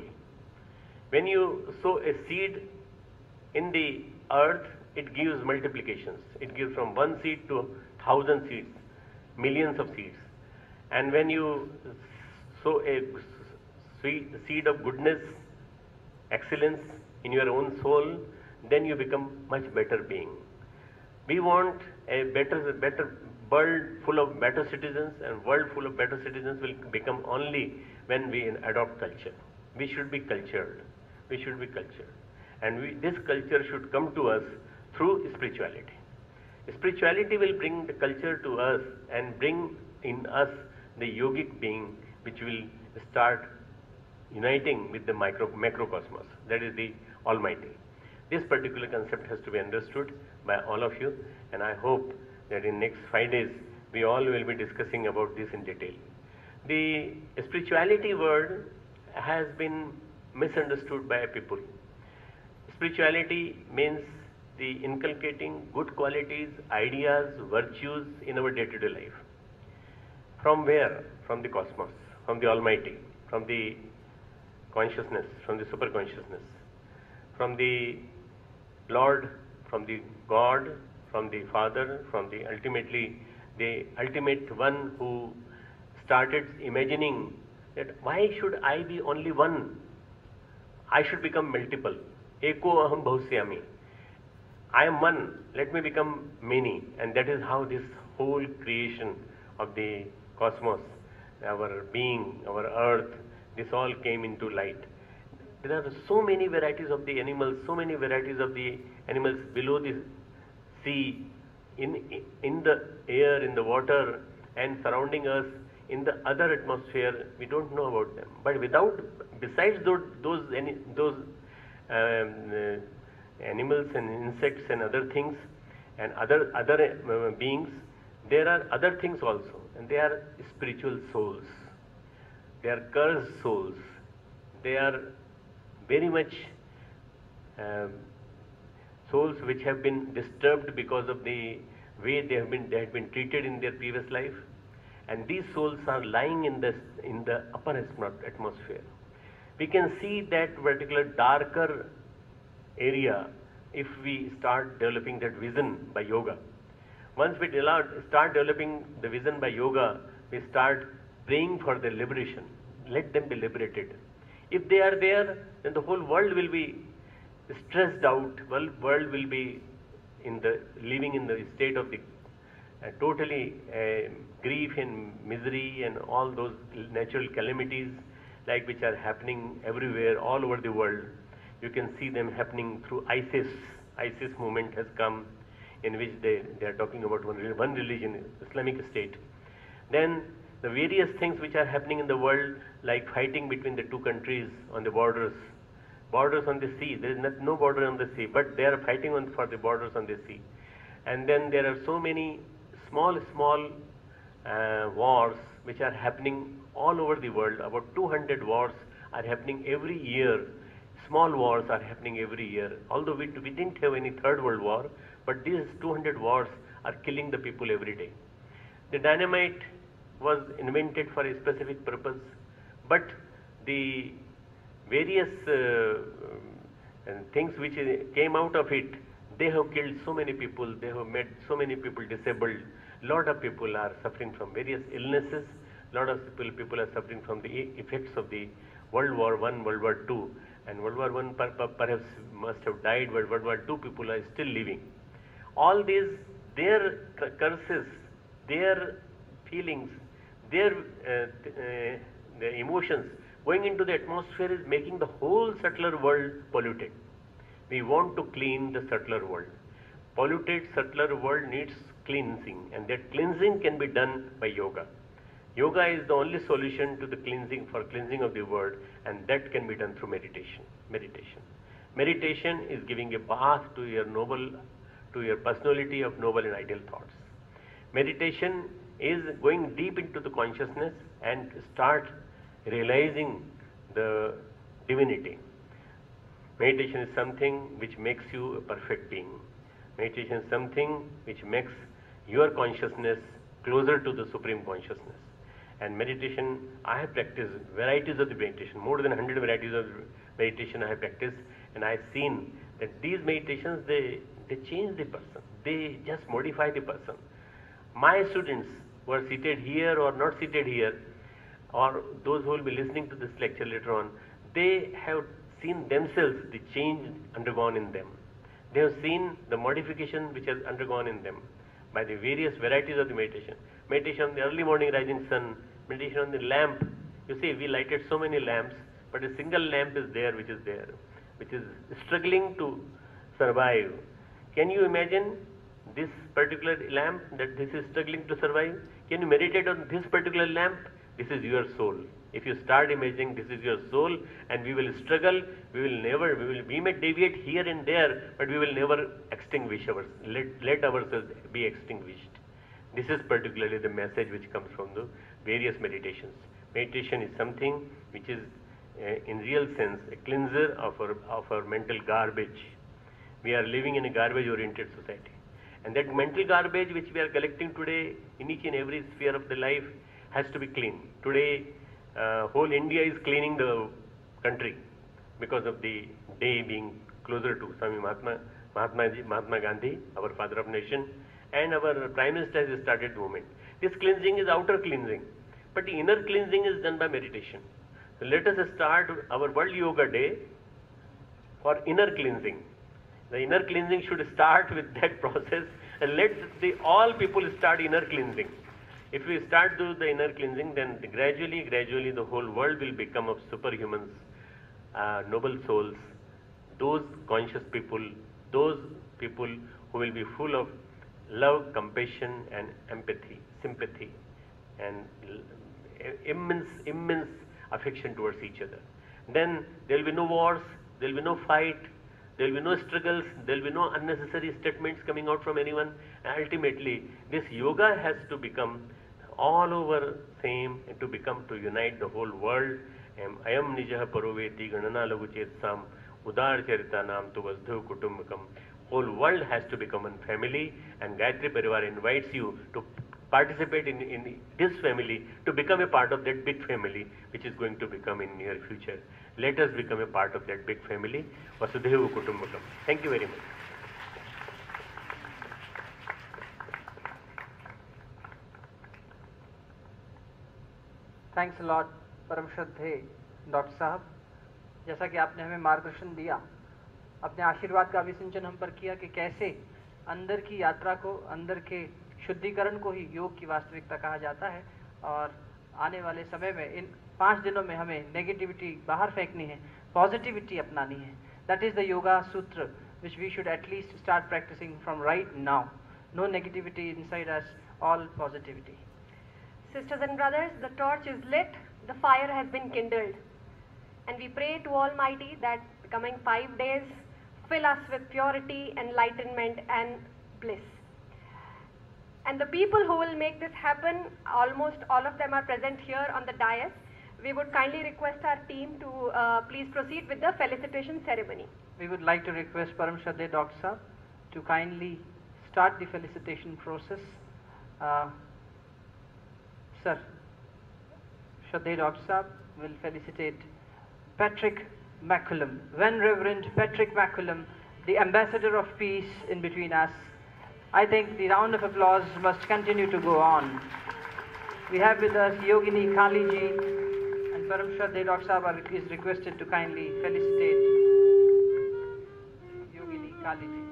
I: When you sow a seed in the earth, it gives multiplications. It gives from one seed to 1,000 seeds, millions of seeds. And when you sow a seed of goodness, excellence in your own soul, then you become much better being. We want a better world full of better citizens, and world full of better citizens will become only when we adopt culture. We should be cultured. We should be cultured. And this culture should come to us through spirituality. Spirituality will bring the culture to us and bring in us the yogic being, which will start uniting with the macrocosmos, that is the Almighty. This particular concept has to be understood by all of you, and I hope that in next 5 days we all will be discussing about this in detail. The spirituality word has been misunderstood by people. Spirituality means the inculcating good qualities, ideas, virtues in our day-to-day life. From where? From the cosmos, from the Almighty, from the consciousness, from the superconsciousness, from the Lord, from the God, from the Father, from the ultimate one who started imagining that why should I be only one? I should become multiple. Eko aham bhavusyami. I am one, let me become many. And that is how this whole creation of the cosmos, our being, our earth, this all came into light. There are so many varieties of the animals, so many varieties of the animals below the sea, in the air, in the water, and surrounding us in the other atmosphere. We don't know about them. But besides those animals and insects and other things and other beings, there are other things also, and they are spiritual souls. They are cursed souls. They are very much souls which have been disturbed because of the way they had been treated in their previous life, and these souls are lying in the upper atmosphere. We can see that particular darker area if we start developing that vision by yoga. Once we start developing the vision by yoga, we start praying for their liberation. Let them be liberated. If they are there, then the whole world will be stressed out. World will be living in the state of the totally grief and misery and all those natural calamities like which are happening everywhere, all over the world. You can see them happening through ISIS. ISIS movement has come, in which they are talking about one religion, Islamic State. Then the various things which are happening in the world, like fighting between the two countries on the borders on the sea. There is no border on the sea, but they are fighting for the borders on the sea. And then there are so many small wars which are happening all over the world. About 200 wars are happening every year. Small wars are happening every year. Although we didn't have any Third World War, but these 200 wars are killing the people every day. The dynamite was invented for a specific purpose, but the various things which came out of it, they have killed so many people, they have made so many people disabled. Lot of people are suffering from various illnesses. Lot of people are suffering from the effects of the World War I, World War II. And World War I perhaps must have died, but World War II people are still living. All these, their curses, their feelings, their emotions going into the atmosphere is making the whole subtler world polluted. We want to clean the subtler world. polluted, subtler world needs cleansing, and that cleansing can be done by yoga. Yoga is the only solution to the cleansing of the world, and that can be done through meditation. Meditation is giving a bath to your personality of noble and ideal thoughts. Meditation is going deep into the consciousness and start realizing the divinity. Meditation is something which makes you a perfect being. Meditation is something which makes your consciousness closer to the supreme consciousness. And meditation, I have practiced varieties of the meditation, more than 100 varieties of meditation I have practiced, and I have seen that these meditations, they change the person. They just modify the person. My students who are seated here or not seated here, or those who will be listening to this lecture later on, they have seen themselves the change undergone in them. They have seen the modification which has undergone in them by the various varieties of the meditation. Meditation on the early morning rising sun, meditation on the lamp. You see, we lighted so many lamps, but a single lamp is there, which is struggling to survive. Can you imagine this particular lamp, that this is struggling to survive? Can you meditate on this particular lamp? This is your soul. If you start imagining this is your soul, and we will struggle, we may deviate here and there, but we will never extinguish let ourselves be extinguished. This is particularly the message which comes from the various meditations. Meditation is something which is, in real sense, a cleanser of our mental garbage. We are living in a garbage-oriented society. And that mental garbage which we are collecting today in each and every sphere of the life has to be cleaned. Today, whole India is cleaning the country because of the day being closer to Swami Mahatma Gandhi, our father of nation, and our Prime Minister has started the movement. This cleansing is outer cleansing, but the inner cleansing is done by meditation. So let us start our World Yoga Day for inner cleansing. The inner cleansing should start with that process, and let all people start inner cleansing. If we start do the inner cleansing, then gradually the whole world will become of superhumans, noble souls, those conscious people, those people who will be full of love, compassion and empathy, sympathy, and immense affection towards each other. Then there will be no wars, there will be no fight, there will be no struggles, there will be no unnecessary statements coming out from anyone. And ultimately, this yoga has to become all over same, and to unite the whole world. Ayam nijah paroveti ganana laguchet sam udar charitanam tu Vasudhaiva Kutumbakam. Whole world has to become one family, and Gayatri Pariwar invites you to participate in this family, to become a part of that big family which is going to become in near future. Let us become a part of that big family, Vasudhaiva Kutumbakam. Thank you very much.
B: Thanks lot परम श्रद्धेय doctor साहब, जैसा कि आपने हमें मार्गदर्शन दिया, अपने आशीर्वाद का अभिसिंचन हम पर किया कि कैसे अंदर की यात्रा को, अंदर के शुद्धिकरण को ही योग की वास्तविकता कहा जाता है, और आने वाले समय में इन 5 दिनों में हमें नेगेटिविटी बाहर फेंकनी है, पॉजिटिविटी अपनानी है. That is the yoga sutra which we should at least start practising from right now. No negativity inside us, all positivity.
C: Sisters and brothers, the torch is lit, the fire has been kindled. And we pray to Almighty that the coming 5 days fill us with purity, enlightenment and bliss. And the people who will make this happen, almost all of them are present here on the dais. We would kindly request our team to please proceed with the felicitation ceremony.
B: We would like to request Param Shraddhay Dr. Sahab to kindly start the felicitation process. Sir, Shraddhay Dr. Sahab will felicitate Patrick Maculum, Venerable Patrick Maculum, the ambassador of peace in between us. I think the round of applause must continue to go on. We have with us Yogini Kali ji, and Param Shraddhay Dr. Sahab is requested to kindly felicitate Yogini Kali ji.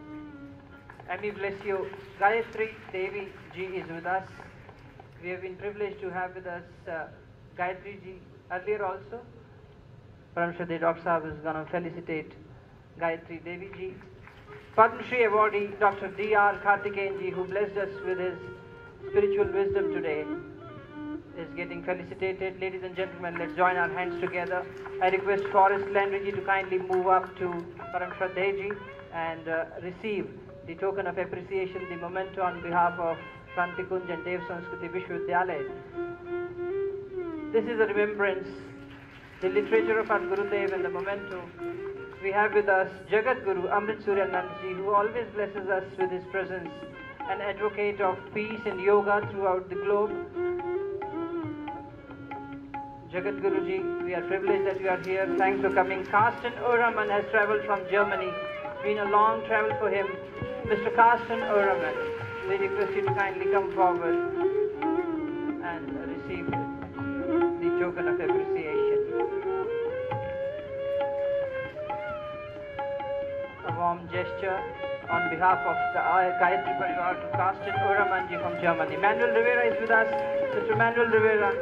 B: And we bless you. Gayatri Devi ji is with us. We have been privileged to have with us Gayatri ji earlier also. Param Shraddhay Dr. Sahab is going to felicitate Gayatri Devi ji. Padma Shri awardee Dr. D.R. Karthikeyanji, who blessed us with his spiritual wisdom today, is getting felicitated. Ladies and gentlemen, let's join our hands together. I request Forest Landry to kindly move up to Param Shraddheji and receive the token of appreciation, the memento on behalf of Shantikunj and Sanskriti Vishwavidyalaya. This is a remembrance, the literature of our Gurudev and the memento. We have with us Jagat Guru Amrit Suryanandji, who always blesses us with his presence, an advocate of peace and yoga throughout the globe. Jagat Guruji, we are privileged that you are here. Thanks for coming. Carsten Oraman has travelled from Germany. It's been a long travel for him. Mr. Carsten Oraman, we request you to kindly come forward and receive the token of appreciation. A warm gesture on behalf of the Gayatri Pariwar to Carsten Oramanji from Germany. Manuel Rivera is with us. Mr. Manuel Rivera,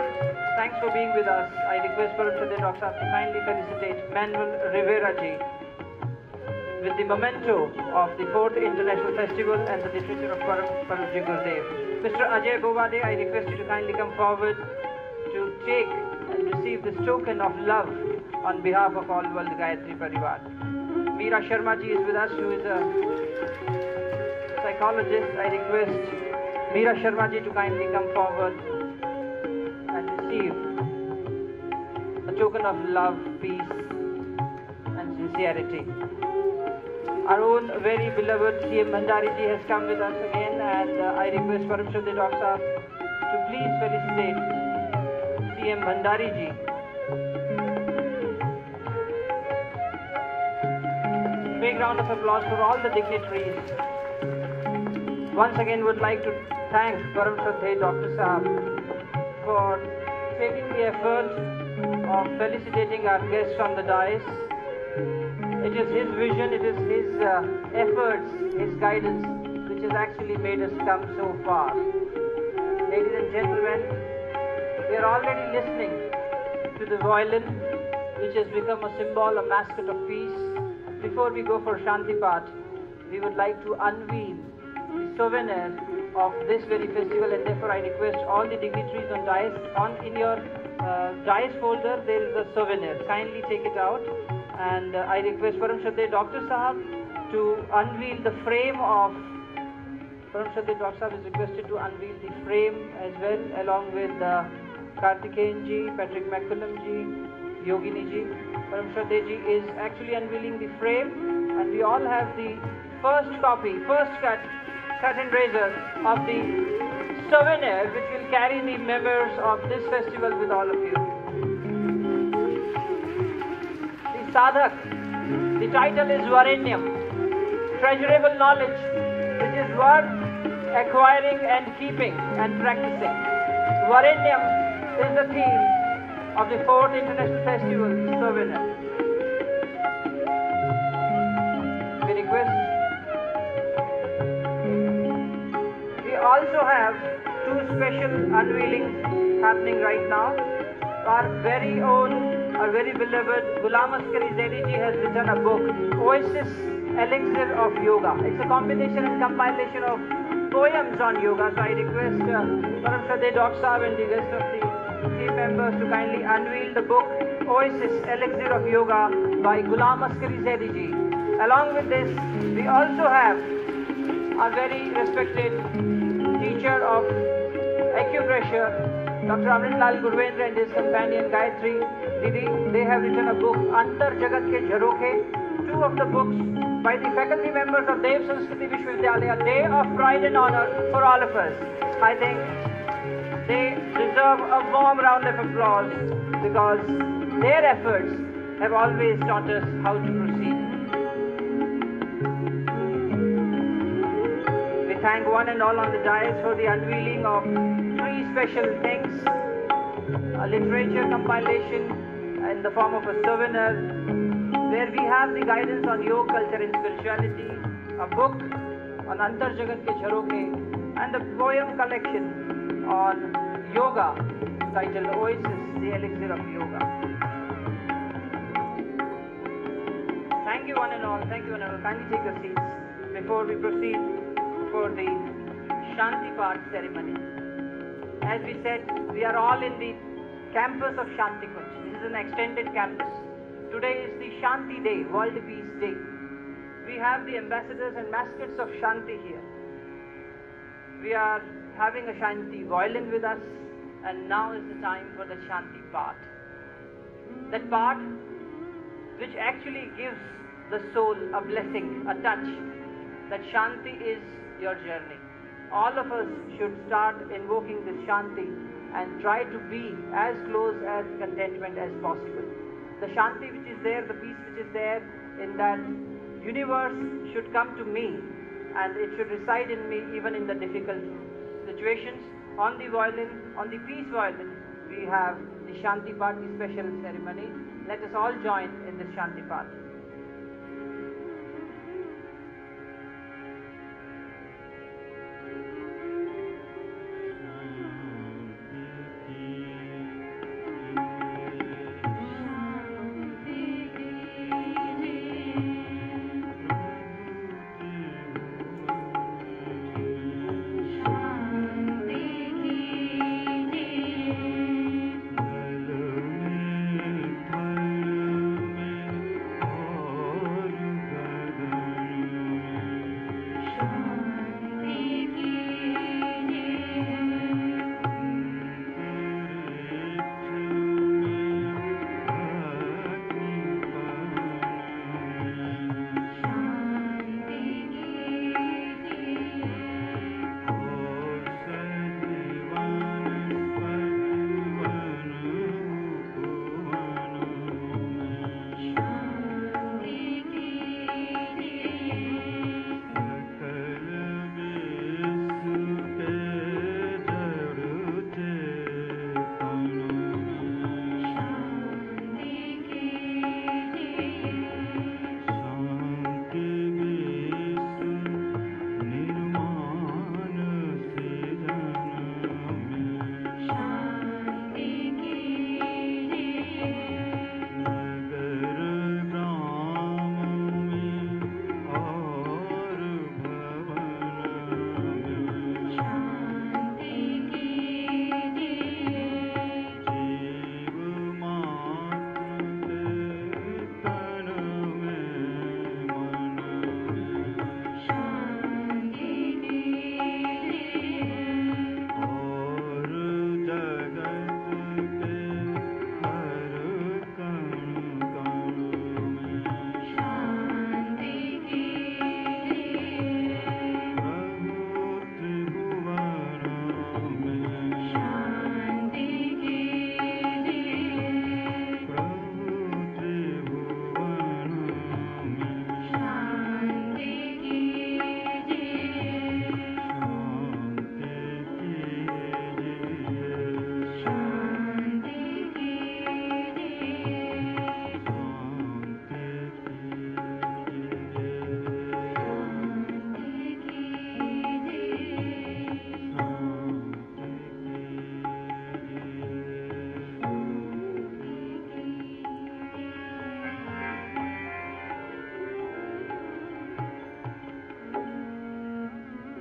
B: thanks for being with us. I request Param Shraddheya Dr. to kindly felicitate Manuel Rivera ji with the memento of the 4th International Festival and the literature of Param Gurudev. Mr. Ajay Bovade, I request you to kindly come forward to take and receive this token of love on behalf of all World Gayatri Pariwar. Meera Sharma ji is with us, who is a psychologist. I request Meera Sharma ji to kindly come forward and receive a token of love, peace and sincerity. Our own very beloved CM Bhandari ji has come with us again, and I request Param Shraddheya Dr. to please felicitate CM Bhandari ji. Big round of applause for all the dignitaries. Once again would like to thank Param Shraddheya Dr. Sahab for taking the effort of felicitating our guests from the dais. It is his vision, it is his efforts, his guidance, which has actually made us come so far. Ladies and gentlemen, we are already listening to the violin, which has become a symbol, a mascot of peace. Before we go for Shanti Path, we would like to unveil the souvenir of this very festival, and therefore I request all the dignitaries on dais, in your dais folder there is a souvenir. Kindly take it out. And I request Param Shraddheya Dr. Sahab to unveil the frame of Param Shraddheya Dr. Sahab is requested to unveil the frame as well, along with Karthikeyanji, Patrick McCullum-ji, Yogini-ji. Param Shraddheya ji is actually unveiling the frame, and we all have the first copy, first cut and razor of the souvenir, which will carry the memories of this festival with all of you. Sadhak, the title is Varenyam, treasurable knowledge, which is worth acquiring and keeping and practicing. Varenyam is the theme of the 4th International Festival souvenir. We request. We also have 2 special unveilings happening right now. Our very own, our very beloved Ghulam Askari Zaidi ji has written a book, Oasis Elixir of Yoga. It's a combination and compilation of poems on yoga. So I request Param Shraddheya Dr. Sahab and the rest of the team members to kindly unveil the book Oasis Elixir of Yoga by Ghulam Askari Zaidi ji. Along with this, we also have our very respected teacher of acupressure, Dr. Amritlal Gurvendra, and his companion Gayatri Didi. They have written a book, Antar Jagat Ke Jharokhe. 2 of the books by the faculty members of Sanskriti Vishwavidyalaya. Day of pride and honor for all of us. I think they deserve a warm round of applause because their efforts have always taught us how to proceed. We thank one and all on the dais for the unveiling of 3 special things: a literature compilation in the form of a souvenir, where we have the guidance on yoga, culture and spirituality, a book on Antar Jagat Ke Jharokhe, and a poem collection on yoga titled Oasis, the Elixir of Yoga. Thank you one and all. Thank you one and all. Kindly take your seats before we proceed for the Shanti Part ceremony. As we said, we are all in the campus of Shantikunj. This is an extended campus. Today is the Shanti Day, World Peace Day. We have the ambassadors and mascots of Shanti here. We are having a Shanti violin with us, and now is the time for the Shanti part. That part which actually gives the soul a blessing, a touch, that Shanti is your journey. All of us should start invoking this Shanti and try to be as close as contentment as possible. The Shanti which is there, the peace which is there in that universe should come to me, and it should reside in me even in the difficult situations. On the violin, on the peace violin, we have the Shanti part, the special ceremony. Let us all join in this Shanti part.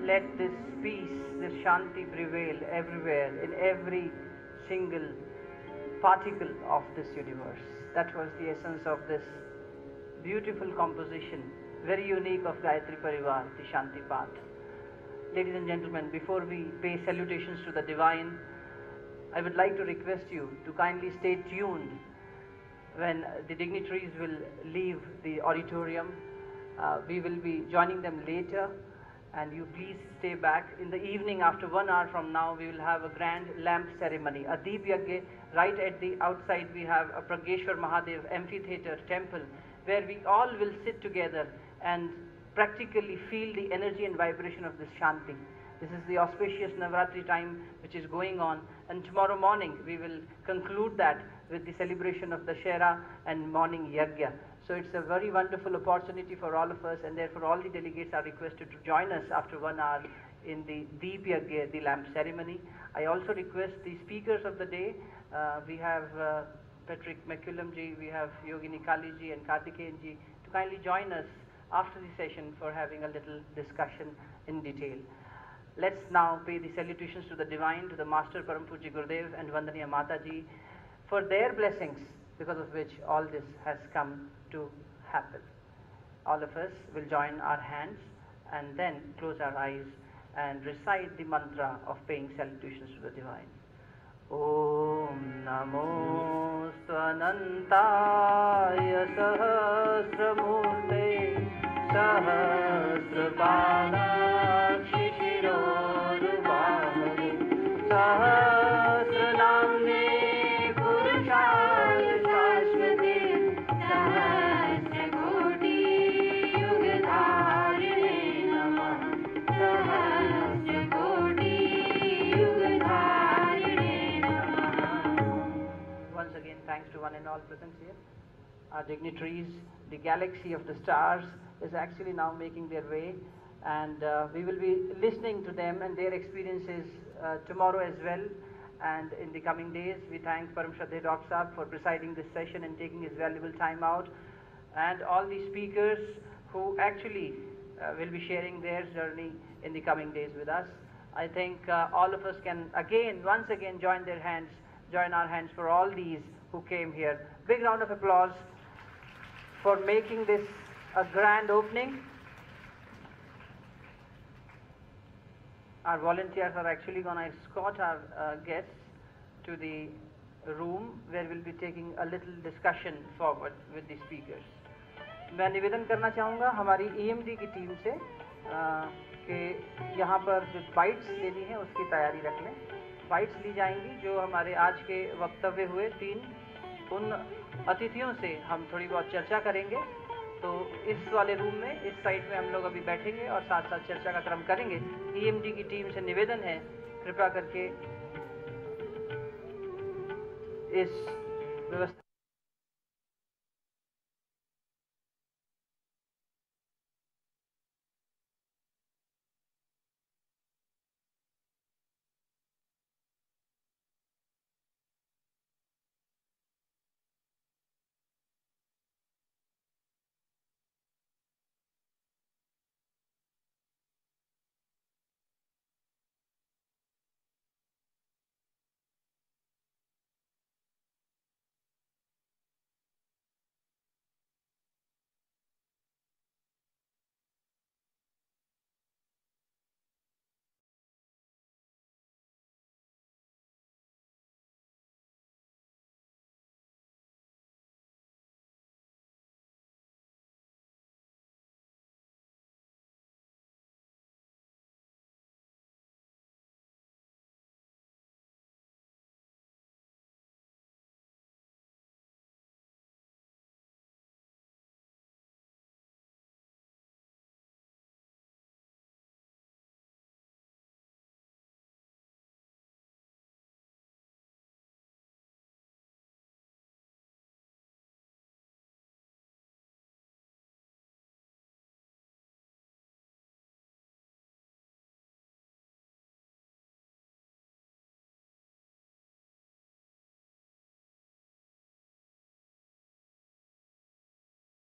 B: Let this peace, this Shanti prevail everywhere, in every single particle of this universe. That was the essence of this beautiful composition, very unique of Gayatri Pariwar, the Shanti Path. Ladies and gentlemen, before we pay salutations to the Divine, I would like to request you to kindly stay tuned when the dignitaries will leave the auditorium. We will be joining them later, and you please stay back. In the evening, after 1 hour from now, we will have a grand lamp ceremony, a Deep Yagya. Right at the outside, we have a Prageshwar Mahadev amphitheater temple, where we all will sit together and practically feel the energy and vibration of this Shanti. This is the auspicious Navratri time which is going on, and tomorrow morning we will conclude that with the celebration of the Shera and morning Yagya. So it's a very wonderful opportunity for all of us, and therefore all the delegates are requested to join us after 1 hour in the Deep Yagya, the lamp ceremony. I also request the speakers of the day. We have Patrick McCullum ji, we have Yogini Kali ji and Kartikeyan ji, to kindly join us after the session for having a little discussion in detail. Let's now pay the salutations to the Divine, to the Master Param Pujya Gurudev and Vandaniya Mataji for their blessings, because of which all this has come to happen. All of us will join our hands and then close our eyes and recite the mantra of paying salutations to the Divine. Om Namo Svanantaya Sahasramurte Sahasrapala Shishirorvahane Sahasranamne Purushaya Shashvate Sahasrakoti Yugadharine Namah Sahasrakoti Yugadharine Namah. Once again, thanks to one and all present here. Our dignitaries, the galaxy of the stars is actually now making their way, and we will be listening to them and their experiences tomorrow as well, and in the coming days. We thank Param Shraddha Dr. Saab for presiding this session and taking his valuable time out, and all the speakers who actually will be sharing their journey in the coming days with us. I think all of us can once again join our hands for all these who came here. Big round of applause for making this a grand opening. Our volunteers are actually going to escort our guests to the room where we'll be taking a little discussion forward with the speakers. मैं निवेदन करना चाहूँगा हमारी EMD की team से कि यहाँ पर जो बाइट्स लेनी है उसकी तैयारी रख लें. बाइट्स ली जाएंगी जो हमारे आज के वक्तव्य हुए 3 उन अतिथियों से हम थोड़ी बहुत चर्चा करेंगे. तो इस वाले रूम में इस साइड में हम लोग अभी बैठेंगे और साथ साथ चर्चा का क्रम करेंगे. EMD की टीम से निवेदन है कृपया करके इस व्यवस्था